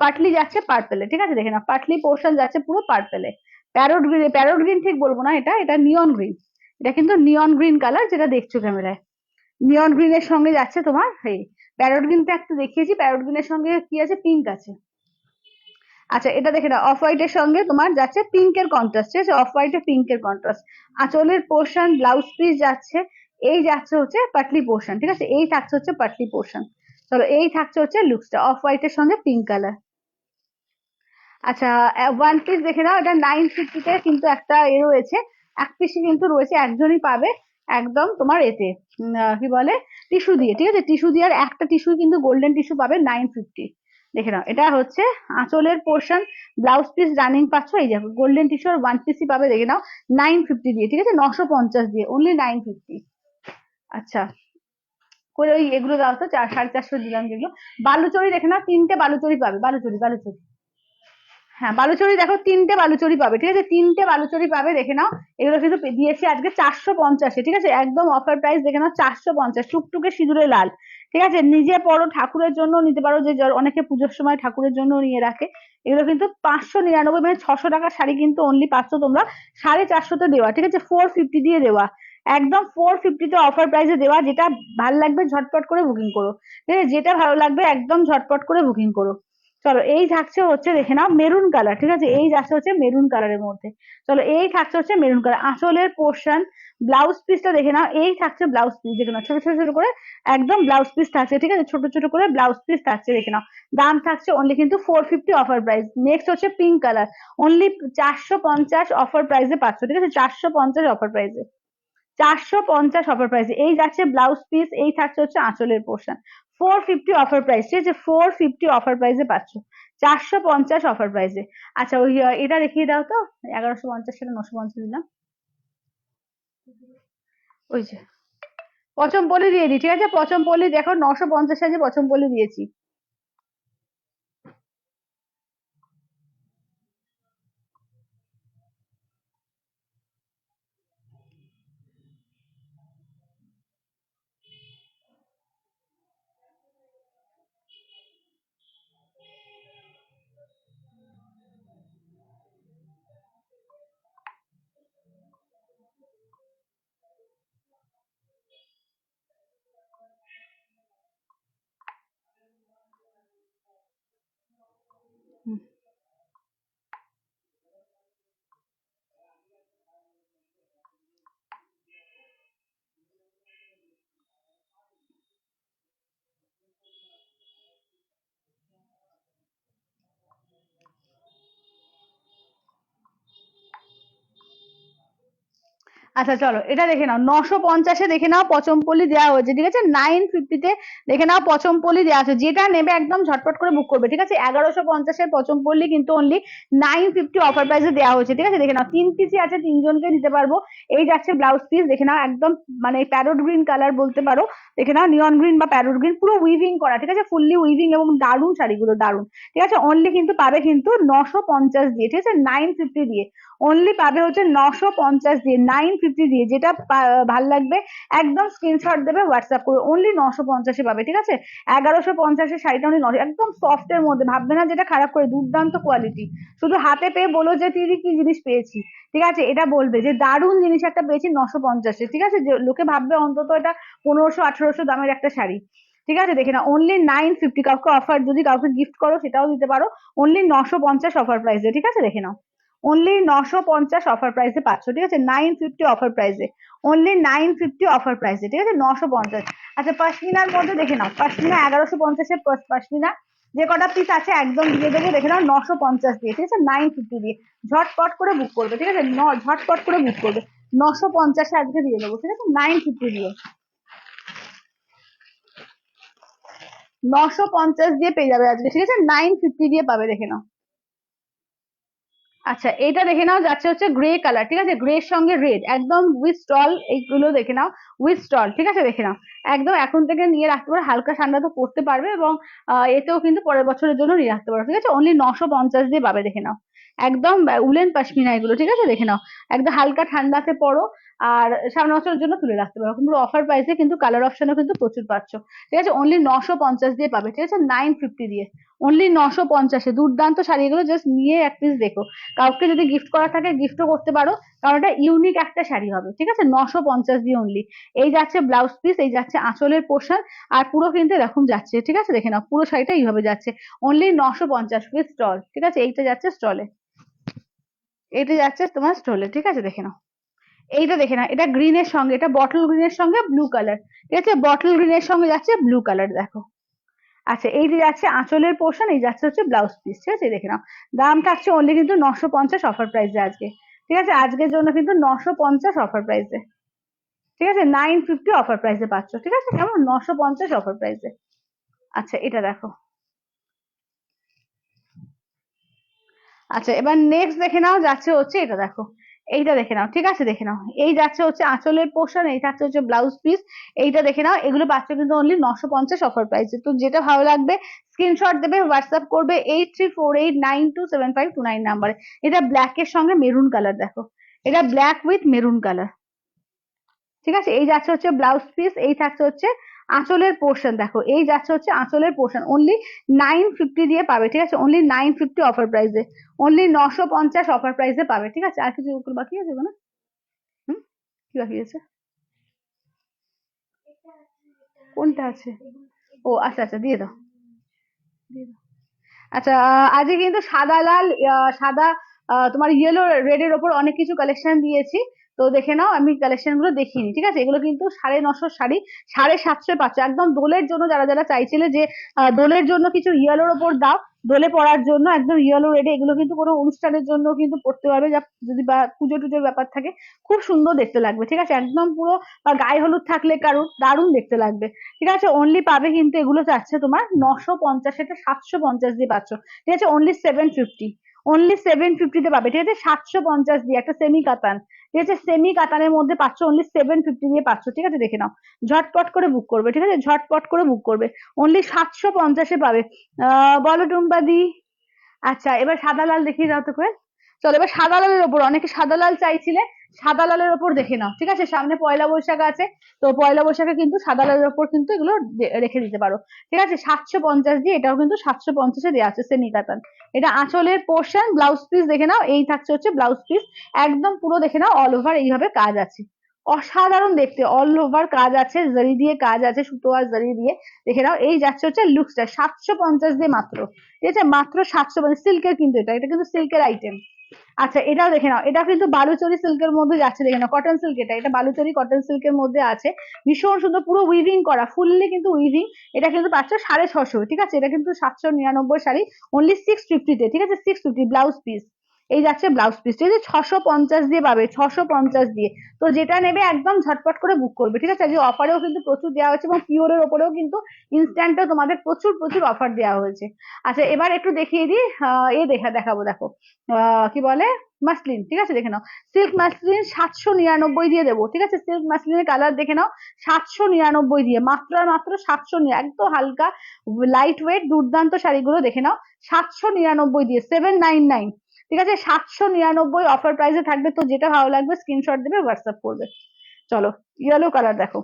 পাটলি যাচ্ছে পার্পেলে, ঠিক আছে, দেখে নাও, পাটলি পোর্শন যাচ্ছে পুরো পার্পেলে, প্যারোট গ্রিন ঠিক বলবো না, এটা এটা নিয়ন গ্রিন, এটা কিন্তু নিয়ন গ্রিন কালার, যেটা দেখছো ক্যামেরায়, নিয়ন গ্রিনের সঙ্গে যাচ্ছে তোমার, এই প্যারোট গ্রিনটা একটু দেখিয়েছি, প্যারোট গ্রিনের সঙ্গে কি আছে, পিঙ্ক আছে। আচ্ছা, এটা দেখে নাও, অফ হোয়াইট এর সঙ্গে তোমার যাচ্ছে পিঙ্কের কন্ট্রাস্ট, ঠিক আছে, অফ হোয়াইট এ পিঙ্কের কন্ট্রাস্ট, আঁচলের পোর্শন, ব্লাউজ পিস যাচ্ছে, এই যাচ্ছে হচ্ছে পাটলি পোর্শন, ঠিক আছে, এই থাকছে হচ্ছে পাটলি পোর্শন। চলো, এই থাকছে হচ্ছে লুকসটা, অফ হোয়াইট এর সঙ্গে পিঙ্ক কালার। আচ্ছা, ওয়ান পিস দেখে নাও, এটা 950-তে কিন্তু একটা রয়েছে, এক পিসই কিন্তু রয়েছে, একজনই পাবে, একদম তোমার এতে কি বলে, টিস্যু দিয়ে, ঠিক আছে, টিস্যু দিয়ে, আর একটা টিস্যু কিন্তু গোল্ডেন টিস্যু পাবে 950, দেখে নাও, এটা হচ্ছে আঁচলের পোর্শন, ব্লাউজ পিস রানিং পাচ্ছ, এই দেখো গোল্ডেন টিস্যু আর ওয়ান পিসই পাবে, দেখে নাও, 950 দিয়ে, ঠিক আছে, 950 দিয়ে, অনলি 950। আচ্ছা, করে ওই এগুলো দাও তো, 450 দিলাম যেগুলো, বালুচরি দেখে নাও, 3টে বালুচরি পাবে, বালুচরি বালুচরি, হ্যাঁ, বালুচরি দেখো, 3টে বালুচরি পাবে, ঠিক আছে, 3টে বালুচরি পাবে, দেখে নাও, এগুলো কিন্তু দিয়েছি আজকে 450-এ, ঠিক আছে, একদম অফার প্রাইস, দেখে নাও, 450, টুকটুকে সিঁদুরে লাল, ঠিক আছে, নিজে পরো, ঠাকুরের জন্য নিতে পারো, যে অনেকে পুজোর সময় ঠাকুরের জন্য নিয়ে রাখে, এগুলো কিন্তু 599, মানে 600 টাকার শাড়ি কিন্তু অনলি পাচ্ছ তোমরা 450-তে দেওয়া, ঠিক আছে, 450 দিয়ে দেওয়া, একদম 450-তে অফার প্রাইসে দেওয়া, যেটা ভালো লাগবে ঝটপট করে বুকিং করো, ঠিক আছে, যেটা ভালো লাগবে একদম ঝটপট করে বুকিং করো। চলো এই থাকছে হচ্ছে দেখে নাও মেরুন কালার, ঠিক আছে, এই যাচ্ছে হচ্ছে মেরুন কালারের মধ্যে। চলো এই থাকছে হচ্ছে মেরুন কালার, আঁচলের পোর্শন, ব্লাউজ পিসটা দেখে নাও, এই থাকছে ব্লাউজ পিস, দেখে নাও ছোট ছোট ছোট করে একদম ব্লাউজ পিস থাকছে, ঠিক আছে, ছোট ছোট করে ব্লাউজ পিস থাকছে, দেখে নাও। দাম থাকছে অনলি কিন্তু 450 অফার প্রাইস। নেক্সট হচ্ছে পিঙ্ক কালার, অনলি 450 অফার প্রাইসে পাচ্ছ, ঠিক আছে, 450 অফার প্রাইসে, 450 অফার প্রাইসে। এই যাচ্ছে ব্লাউজ পিস, এই থাকছে হচ্ছে আঁচলের পোর্শন, 450 অফার প্রাইস, ঠিক আছে, 450 অফার প্রাইসে পাচ্ছ, 450 অফার প্রাইসে। আচ্ছা ওই এটা দেখিয়ে দাও তো, 1150 সেটা 950 দিলাম, ওই যে পচমপল্লি দিয়ে দিই, ঠিক আছে, পচমপল্লি দেখো 950 আছে, পচমপল্লি দিয়েছি। আচ্ছা চলো এটা দেখে নাও, 950-এ দেখে নাও পচমপল্লি দেওয়া হয়েছে, ঠিক আছে, 950-তে দেখে নাও পচমপল্লি দেওয়া আছে, যেটা নেবে একদম ঝটপট করে বুক করবে, ঠিক আছে। 1150-এর পচমপল্লি কিন্তু অনলি 950 অফার প্রাইসে দেওয়া হয়েছে, ঠিক আছে, দেখে নাও 3 পিসই আছে, 3জনকে দিতে পারবো। এই যাচ্ছে ব্লাউজ পিস, দেখে নাও একদম মানে প্যারোট গ্রিন কালার বলতে পারো, দেখে নাও নিয়ন গ্রিন বা প্যারোট গ্রিন, পুরো উইভিং করা, ঠিক আছে, ফুললি উইভিং এবং দারুণ শাড়িগুলো দারুণ, ঠিক আছে। অনলি কিন্তু পাবে কিন্তু 950 দিয়ে, ঠিক আছে, 950 দিয়ে অনলি পাবে হচ্ছে 950 দিয়ে, 950 দিয়ে, যেটা ভাল লাগবে একদম স্ক্রিনশট দেবে, হোয়াটসঅ্যাপ করে, অনলি 950-এ পাবে, ঠিক আছে। 1150-এর শাড়িটা অনলি 9, একদম সফট এর মধ্যে, ভাববে না যেটা খারাপ করে, দুর্দান্ত কোয়ালিটি। শুধু হাতে পেয়ে বলো যে দিদি কি জিনিস পেয়েছি, ঠিক আছে, এটা বলবে যে দারুণ জিনিস একটা পেয়েছি 950-এ, ঠিক আছে, যে লোকে ভাববে অন্তত এটা 1500-1800 দামের একটা শাড়ি, ঠিক আছে, দেখে না অনলি 950। কাউকে অফার যদি কাউকে গিফট করো সেটাও দিতে পারো, অনলি 950 অফার প্রাইসে, ঠিক আছে, দেখে নাও অনলি 950 অফার প্রাইসে পাচ্ছ, ঠিক আছে, 950 অফার প্রাইসে, অনলি 950 অফার প্রাইসে, ঠিক আছে, 950। আচ্ছা পশমিনার মধ্যে দেখে নাও, পশমিনা 1150-এর পশমিনা যে কটা পিস আছে একদম দিয়ে দেবো, দেখে নাও 950 দিয়ে, ঠিক আছে, 950 দিয়ে, ঝটপট করে বুক করবে, ঠিক আছে, ঝটপট করে বুক করবে, 950-এ আজকে দিয়ে দেবো, ঠিক আছে, 950 দিয়ে, 950 দিয়ে পেয়ে যাবে আজকে, ঠিক আছে, 950 দিয়ে পাবে, দেখে নাও। আচ্ছা এটা দেখে নাও যাচ্ছে হচ্ছে গ্রে কালার, ঠিক আছে, গ্রে এর সঙ্গে রেড, একদম উইথ স্টল, এইগুলো দেখে নাও উইথ স্টল, ঠিক আছে, দেখে নাও একদম এখন থেকে নিয়ে রাখতে পারো, হালকা ঠান্ডা তো পড়তে পারবে, এবং এতেও কিন্তু পরের বছরের জন্য নিয়ে রাখতে পারো, ঠিক আছে, অনলি 950 দিয়ে পাবে, দেখে নাও একদম উলেন পাশমিনা এগুলো, ঠিক আছে, দেখে নাও একদম হালকা ঠান্ডাতে পড়ো, আর সামনের বছরের জন্য তুলে রাখতে পারো, কিন্তু অফার প্রাইসে কিন্তু কালার অপশনও কিন্তু প্রচুর পাচ্ছ, ঠিক আছে, অনলি 950 দিয়ে পাবে, ঠিক আছে, 950 দিয়ে, অনলি 950-এ দুর্দান্ত শাড়ি, এগুলো জাস্ট নিয়ে এক পিস দেখো, কাউকে যদি গিফট করা থাকে গিফটও করতে পারো, কারণ এটা ইউনিক একটা শাড়ি হবে, ঠিক আছে, 950 দিয়ে অনলি। এই যাচ্ছে ব্লাউজ পিস, এই যাচ্ছে আঁচলের পোর্শন, আর পুরো কিন্তু এরকম যাচ্ছে, ঠিক আছে, দেখে নাও পুরো শাড়িটা এইভাবে যাচ্ছে, অনলি 950 উইথ স্টল, ঠিক আছে, এইটা যাচ্ছে স্টলে, এইটা যাচ্ছে তোমার স্টলে, ঠিক আছে, দেখে নাও এইটা, দেখে নাও এটা গ্রিনের সঙ্গে, এটা বটল গ্রিনের সঙ্গে ব্লু কালার, ঠিক আছে, বটল গ্রিনের সঙ্গে যাচ্ছে ব্লু কালার, দেখো। আচ্ছা এই যে যাচ্ছে আঁচলের পোর্শন, এই যাচ্ছে হচ্ছে ব্লাউজ পিস, ঠিক আছে, দেখে নাও দাম থাকছে অনলি কিন্তু 950 অফার প্রাইসে আজকে, ঠিক আছে, আজকের জন্য কিন্তু 950 অফার প্রাইসে, ঠিক আছে, 950 অফার প্রাইসে পাচ্ছ, ঠিক আছে, কেমন, 950 অফার প্রাইসে। আচ্ছা এটা দেখো, আচ্ছা এবার নেক্সট দেখে নাও যাচ্ছে হচ্ছে এটা দেখো, এইটা দেখে নাও, ঠিক আছে, দেখে নাও এই যাচ্ছে হচ্ছে আঁচলের পোর্শন, এই থাকছে হচ্ছে ব্লাউজ পিস, এইটা দেখে নাও, এগুলো পাচ্ছ কিন্তু অনলি 950 অফার প্রাইসে। তো যেটা ভালো লাগবে স্ক্রিনশট দেবে, হোয়াটসঅ্যাপ করবে 8348927529 নাম্বারে। এটা ব্ল্যাক এর সঙ্গে মেরুন কালার, দেখো এটা ব্ল্যাক উইথ মেরুন কালার, ঠিক আছে, এই যাচ্ছে হচ্ছে ব্লাউজ পিস, এই থাকছে হচ্ছে আঁচলের পোর্শন, দেখো এই যাচ্ছে হচ্ছে আঁচলের পোর্শন, অনলি 950 দিয়ে পাবে, ঠিক আছে, অনলি 950 অফার প্রাইসে, অনলি 950 অফার প্রাইসে পাবে, ঠিক আছে। আর কিছু বাকি আছে না? হুম, কি বাকি আছে, কোনটা আছে? ও আচ্ছা আচ্ছা দিয়ে দাও, দিয়ে দাও। আচ্ছা, আজকে কিন্তু সাদা লাল সাদা তোমার ইয়েলো রেড এর ওপর অনেক কিছু কালেকশন দিয়েছি। তো দেখে নাও, আমি কালেকশন গুলো দেখিনি, ঠিক আছে? এগুলো কিন্তু 950 শাড়ি, 750 পাচ্ছ একদম দোলের জন্য। যারা যারা চাইছিলে যে দোলের জন্য কিছু ইয়েলোর ওপর দাও, দোলে পরার জন্য একদম ইয়েলো রেডে, এগুলো কিন্তু কোনো অনুষ্ঠানের জন্য কিন্তু পড়তে পারবে, যা যদি বা পুজো টুজোর ব্যাপার থাকে, খুব সুন্দর দেখতে লাগবে, ঠিক আছে? একদম পুরো গায়ে হলুদ থাকলে কারুর দারুণ দেখতে লাগবে, ঠিক আছে? অনলি পাবে কিন্তু এগুলো যাচ্ছে তোমার 950, এটা 750 দিয়ে পাচ্ছ, ঠিক আছে? অনলি 750, অনলি 750 পাবে, ঠিক আছে? 750 দিয়ে একটা সেমি কাতান, ঠিক আছে? সেমি কাতানের মধ্যে পাচ্ছ, অনলি 750 দিয়ে পাচ্ছ, ঠিক আছে? দেখে নাও, ঝটপট করে বুক করবে, ঠিক আছে? ঝটপট করে বুক করবে, অনলি 750-এ পাবে। বলো টুম্পা দি। আচ্ছা, এবার সাদা লাল দেখিয়ে দাও তো করে। চলো এবার সাদা লালের ওপর, অনেকে সাদা লাল চাইছিলে, সাদা লালের ওপর দেখে নাও, ঠিক আছে? সামনে পয়লা বৈশাখ আছে, তো পয়লা বৈশাখে কিন্তু সাদা লালের ওপর কিন্তু এগুলো রেখে দিতে পারো, ঠিক আছে? 750 দিয়ে, এটাও কিন্তু 750-এ দেওয়া আছে সেমি কাতান। এটা আঁচলের পোর্শন, ব্লাউজ পিস দেখে নাও, এই থাকছে হচ্ছে ব্লাউজ পিস, একদম পুরো দেখে নাও অল ওভার এইভাবে কাজ আছে, অসাধারণ দেখতে, অল ওভার কাজ আছে, জরি দিয়ে কাজ আছে, সুতো আর জরি দিয়ে। দেখে নাও, এই যাচ্ছে হচ্ছে লুকসটা 750 দিয়ে মাত্র, ঠিক আছে? মাত্র 750, সিল্কের কিন্তু, এটা এটা কিন্তু সিল্কের আইটেম। আচ্ছা, এটাও দেখে নাও, এটা কিন্তু বালুচরি সিল্কের মধ্যে যাচ্ছে, দেখে নাও, কটন সিল্ক, এটা এটা বালুচরি কটন সিল্কের মধ্যে আছে, ভীষণ সুন্দর, পুরো উইভিং করা, ফুললি কিন্তু উইভিং। এটা কিন্তু পাচ্ছ 650, ঠিক আছে? এটা কিন্তু 799 শাড়ি, অনলি 650-তে, ঠিক আছে? 650 ব্লাউজ পিস, এই যাচ্ছে ব্লাউজ পিস, ঠিক আছে? 650 দিয়ে পাবে, 650 দিয়ে। তো যেটা নেবে একদম ঝটপট করে বুক করবে, ঠিক আছে? যে অফারেও কিন্তু প্রচুর দেওয়া হয়েছে, এবং পিওরের ওপরেও কিন্তু ইনস্ট্যান্টও তোমাদের প্রচুর প্রচুর অফার দেওয়া হয়েছে। আচ্ছা, এবার একটু দেখিয়ে দিই, এ দেখাবো, দেখো, কি বলে, মাসলিন, ঠিক আছে? দেখে নাও, সিল্ক মাসলিন 799 দিয়ে দেবো, ঠিক আছে? সিল্ক মাসলিনের কালার দেখে নাও, 799 দিয়ে, মাত্র আর মাত্র 700, একদম হালকা লাইট ওয়েট দুর্দান্ত শাড়িগুলো দেখে নাও, 799 দিয়ে, 799, ঠিক আছে? 799 অফার প্রাইসে থাকবে। তো যেটা ভালো লাগবে স্ক্রিনশট দেবে, হোয়াটসঅ্যাপ করবে। চলো, ইয়েলো কালার দেখো,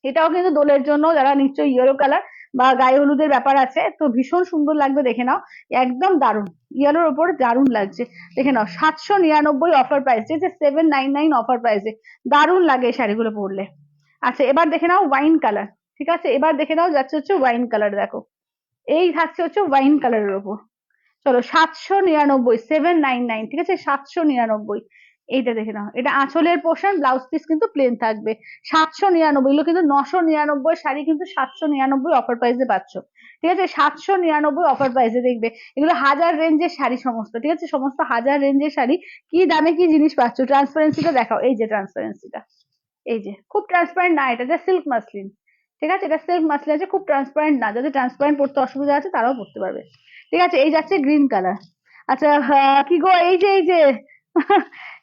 এটাও কিন্তু দোলের জন্য, যারা নিশ্চয়ই ইয়েলো কালার বা গায়ে হলুদের ব্যাপার আছে, তো ভীষণ সুন্দর লাগবে, দেখে নাও, একদম দারুণ, ইয়েলোর ওপর দারুণ লাগছে, দেখে নাও, 799 অফার প্রাইস, ঠিক আছে? 799 অফার প্রাইসে, দারুণ লাগে এই শাড়িগুলো পরলে। আচ্ছা, এবার দেখে নাও ওয়াইন কালার, ঠিক আছে? এবার দেখে নাও যাচ্ছে হচ্ছে ওয়াইন কালার, দেখো, এই থাকছে হচ্ছে ওয়াইন কালারের ওপর। চলো, 799, 799, ঠিক আছে? 799, এইটা দেখে নাও, এটা আঁচলের পোর্শন, ব্লাউজ পিস কিন্তু প্লেন থাকবে। 799, এগুলো কিন্তু 999 শাড়ি, কিন্তু 799 অফার প্রাইসে পাচ্ছ, ঠিক আছে? 799 অফার প্রাইসে, দেখবে এগুলো 1000 রেঞ্জের শাড়ি সমস্ত, ঠিক আছে? সমস্ত 1000 রেঞ্জের শাড়ি, কি দামে কি জিনিস পাচ্ছ। ট্রান্সপারেন্সিটা দেখাও, এই যে ট্রান্সপারেন্সিটা, এই যে খুব ট্রান্সপারেন্ট না, এটা যে সিল্ক মাসলিন, ঠিক আছে? এটা সিল্ক মাসলিন আছে, খুব ট্রান্সপারেন্ট না, যাদের ট্রান্সপারেন্ট পড়তে অসুবিধা আছে তারাও পড়তে পারবে, ঠিক আছে? এই যাচ্ছে গ্রিন কালার। আচ্ছা, কি গো, এই যে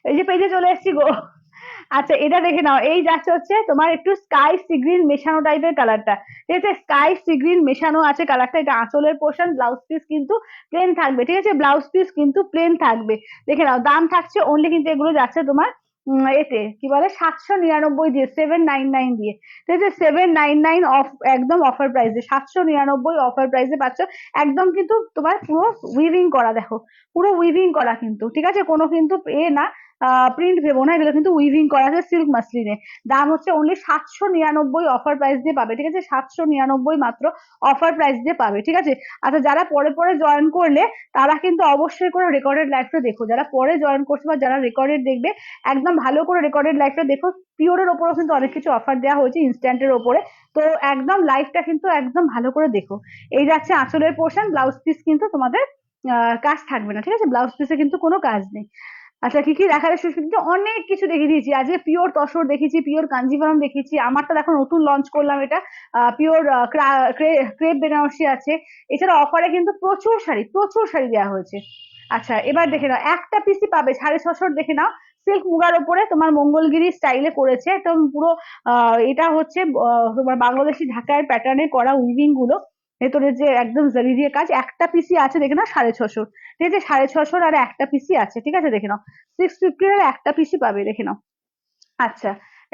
এই যে পেজে চলে এসেছি গো। আচ্ছা, এটা দেখে নাও, এই যাচ্ছে হচ্ছে তোমার একটু স্কাই সি গ্রিন মেশানো টাইপের কালারটা, ঠিক আছে? স্কাই সি গ্রিন মেশানো আছে কালারটা, এটা আঁচলের পোর্শন, ব্লাউজ পিস কিন্তু প্লেন থাকবে, ঠিক আছে? ব্লাউজ পিস কিন্তু প্লেন থাকবে, দেখে নাও, দাম থাকছে অনলি কিন্তু এগুলো যাচ্ছে তোমার এতে কি বলে 799 দিয়ে, 799 দিয়ে, ঠিক আছে? 799 অফ, একদম অফার প্রাইসে, 799 অফার প্রাইসে পাচ্ছ, একদম কিন্তু তোমার পুরো উইভিং করা, দেখো, পুরো উইভিং করা কিন্তু, ঠিক আছে? কোনো কিন্তু না, প্রিন্ট ভেবো না, এগুলো কিন্তু উইভিং করা আছে সিল্ক মাসলিনে। দাম হচ্ছে অনলি 799 অফার প্রাইস দিয়ে পাবে, ঠিক আছে? 799 মাত্র অফার প্রাইস দিয়ে পাবে, ঠিক আছে? আচ্ছা, যারা পরে পরে জয়েন করলে তারা কিন্তু অবশ্যই করে রেকর্ডেড লাইভটা দেখো, যারা পরে জয়েন করছে বা যারা রেকর্ডেড দেখবে, একদম ভালো করে রেকর্ডেড লাইভটা দেখো। পিওরের ওপরেও কিন্তু অনেক কিছু অফার দেওয়া হয়েছে ইনস্ট্যান্টের ওপরে, তো একদম লাইভটা কিন্তু একদম ভালো করে দেখো। এই যাচ্ছে আঁচলের পোর্শন, ব্লাউজ পিস কিন্তু তোমাদের কাজ থাকবে না, ঠিক আছে? ব্লাউজ পিসে কিন্তু কোনো কাজ নেই। আচ্ছা, কি কি দেখালে সুস্মিতা, অনেক কিছু দেখিয়ে দিয়েছি আজকে, পিওর তসর দেখেছি, পিওর কাঞ্জিভারম দেখেছি, আমারটা দেখো নতুন লঞ্চ করলাম, এটা পিওর ক্রেপ বেনারসি আছে। এছাড়া অফারে কিন্তু প্রচুর শাড়ি দেওয়া হয়েছে। আচ্ছা, এবার দেখে নাও, একটা পিসি পাবে 650, দেখে নাও, সিল্ক মুগার ওপরে তোমার মঙ্গলগিরি স্টাইলে করেছে, একদম পুরো এটা হচ্ছে তোমার বাংলাদেশি ঢাকার প্যাটার্নে করা উইভিং গুলো, ভেতরে যে একদম জারি দিয়ে কাজ, একটা পিসি আছে দেখে নাও 650, ঠিক আছে? 650 আর একটা পিসি আছে, ঠিক আছে? দেখে নাও, 650 এর একটা পিসি পাবে, দেখে নাও। আচ্ছা,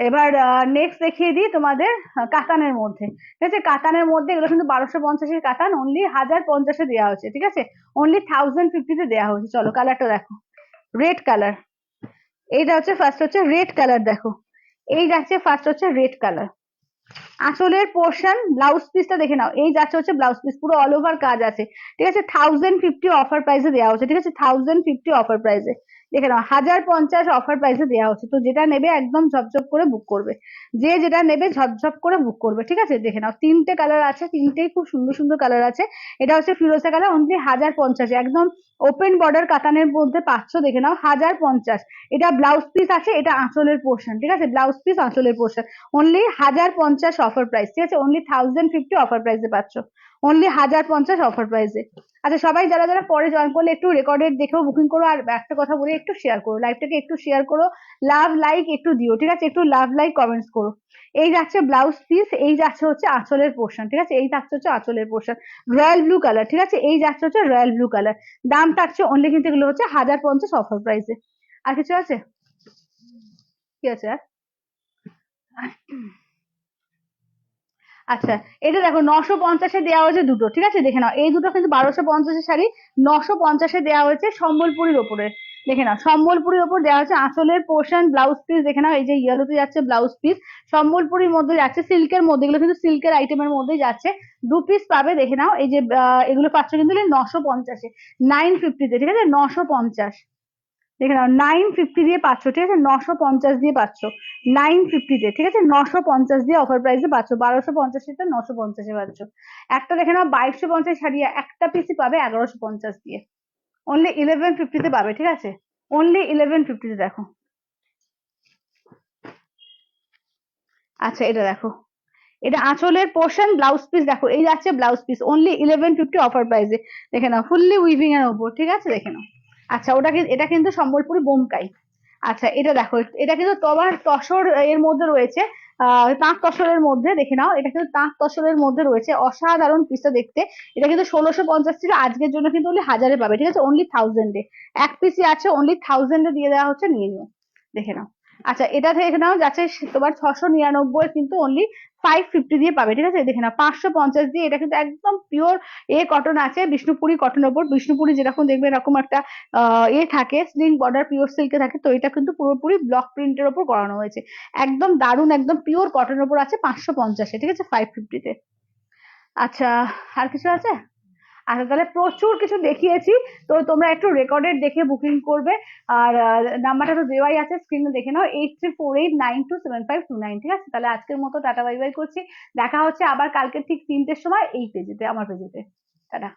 এবার নেক্সট দেখিয়ে দিই তোমাদের কাতানের মধ্যে, ঠিক আছে? কাতানের মধ্যে এগুলো কিন্তু 1250-এর কাতান, অনলি 1050-এ দেওয়া হচ্ছে, ঠিক আছে? অনলি 1050-তে দেওয়া হচ্ছে। চলো, কালারটা দেখো, রেড কালার, এইটা হচ্ছে ফার্স্ট হচ্ছে রেড কালার, দেখো, এই যাচ্ছে ফার্স্ট হচ্ছে রেড কালার, আঁচলের পোর্শন ব্লাউজ পিসটা দেখে নাও, এই যাচ্ছে হচ্ছে ব্লাউজ পিস, পুরো অল ওভার কাজ আছে, ঠিক আছে। 1050 অফার প্রাইসে দেওয়া হচ্ছে, ঠিক আছে, 1050 অফার প্রাইসে দেখে নাও, 1050 অফার প্রাইসে দেওয়া হচ্ছে। তো যেটা নেবে একদম ঝপঝপ করে বুক করবে, যে যেটা নেবে ঝপঝপ করে বুক করবে, ঠিক আছে। দেখে নাও তিনটে কালার আছে, তিনটেই খুব সুন্দর সুন্দর কালার আছে। এটা হচ্ছে ফিরোজা কালার, অনলি 1050, একদম ওপেন বর্ডার কাতানের মধ্যে পাচ্ছ, দেখে নাও 1050। এটা ব্লাউজ পিস আছে, এটা আঁচলের পোর্শন, ঠিক আছে, ব্লাউজ পিস আঁচলের পোর্শন, অনলি 1050 অফার প্রাইস, ঠিক আছে, অনলি 1050 অফার প্রাইসে পাচ্ছ, অনলি 1050 অফার প্রাইসে। আচ্ছা সবাই যারা যারা পরে জয়েন করলে একটু রেকর্ডেড দেখেও বুকিং করো, আর একটা কথা বলে একটু শেয়ার করো, লাইভটাকে একটু শেয়ার করো, লাভ লাইক একটু দিও, ঠিক আছে, একটু লাভ লাইক কমেন্টস করো। এই যাচ্ছে ব্লাউজ পিস, এই যাচ্ছে হচ্ছে আঁচলের পোর্শন, ঠিক আছে, এই থাকছে হচ্ছে আঁচলের পোর্শন, রয়্যাল ব্লু কালার, ঠিক আছে, এই যাচ্ছে হচ্ছে রয়্যাল ব্লু কালার। দাম থাকছে অনলি কিন্তু এগুলো হচ্ছে 1050 অফার প্রাইসে। আর কিছু আছে? কি আছে আর? আচ্ছা এটা দেখো 950-এ দেওয়া হয়েছে দুটো, ঠিক আছে, দেখে নাও এই দুটো কিন্তু 1250-এর শাড়ি, 950-এ দেওয়া হয়েছে সম্বলপুরীর ওপরে, দেখে নাও সম্বলপুরীর ওপর দেওয়া হচ্ছে আঁচলের পোর্শন, ব্লাউজ পিস দেখে নাও, এই যে ইয়েলোতে যাচ্ছে ব্লাউজ পিস, সম্বলপুরীর মধ্যে যাচ্ছে, সিল্কের মধ্যে, এগুলো কিন্তু সিল্কের আইটেমের মধ্যেই যাচ্ছে, দু পিস পাবে, দেখে নাও এই যে এগুলো পাচ্ছ কিন্তু 950-এ, 950-তে, ঠিক আছে, 950, দেখে নাও 950 দিয়ে পাচ্ছ, ঠিক আছে, 950 দিয়ে পাচ্ছ, 950-তে, ঠিক আছে, 950 দিয়ে অফার প্রাইসে পাচ্ছ, 1250-টা 950-এ পাচ্ছ। একটা দেখে নাও 2250 শাড়ি, একটা পিসি পাবে 1150 দিয়ে, অনলি 1150-তে পাবে, ঠিক আছে, অনলি 1150-তে দেখো। আচ্ছা এটা দেখো, এটা আঁচলের পোর্শন, ব্লাউজ পিস দেখো, এই যাচ্ছে ব্লাউজ পিস, অনলি 1150 অফার প্রাইসে, দেখে নাও ফুললি উইভিং এর উপর, ঠিক আছে, দেখে নাও। আচ্ছা ওটা এটা কিন্তু সম্বলপুরি বোমকাই। আচ্ছা এটা দেখো, এটা কিন্তু তোমার তসর এর মধ্যে রয়েছে, তাঁত তসরের মধ্যে, দেখে নাও এটা কিন্তু তাঁত তসরের মধ্যে রয়েছে, অসাধারণ পিসটা দেখতে। এটা কিন্তু 1650 ছিল, আজকের জন্য কিন্তু অনলি 1000-এ পাবে, ঠিক আছে, অনলি 1000-এ এক পিসি আছে, অনলি 1000-এ দিয়ে দেওয়া হচ্ছে, নিয়ে নিও, দেখে নাও। আচ্ছা এটা দেখে নাও যাচ্ছে তোমার 699 কিন্তু অনলি 550 দিয়ে পাবে, ঠিক আছে, দেখে নাও 550 দিয়ে, এটা কিন্তু একদম পিওর কটন আছে, বিষ্ণুপুরি কটন ওপর, বিষ্ণুপুরি যেরকম দেখবে এরকম একটা থাকে, স্লিং বর্ডার পিওর সিল্কে থাকে, তো এটা কিন্তু পুরোপুরি ব্লক প্রিন্টের ওপর করানো হয়েছে, একদম দারুন, একদম পিওর কটনের ওপর আছে 550-এ, ঠিক আছে, 550-তে। আচ্ছা আর কিছু আছে? আচ্ছা তাহলে প্রচুর কিছু দেখিয়েছি, তো তোমরা একটু রেকর্ডেড দেখে বুকিং করবে, আর নাম্বারটা তো দেওয়াই আছে স্ক্রিনে, দেখে নাও 8348927529, ঠিক আছে। তাহলে আজকের মতো টাটা বাই বাই করছি, দেখা হচ্ছে আবার কালকে ঠিক 3টের সময় এই পেজেতে, আমার পেজেতে। টাটা।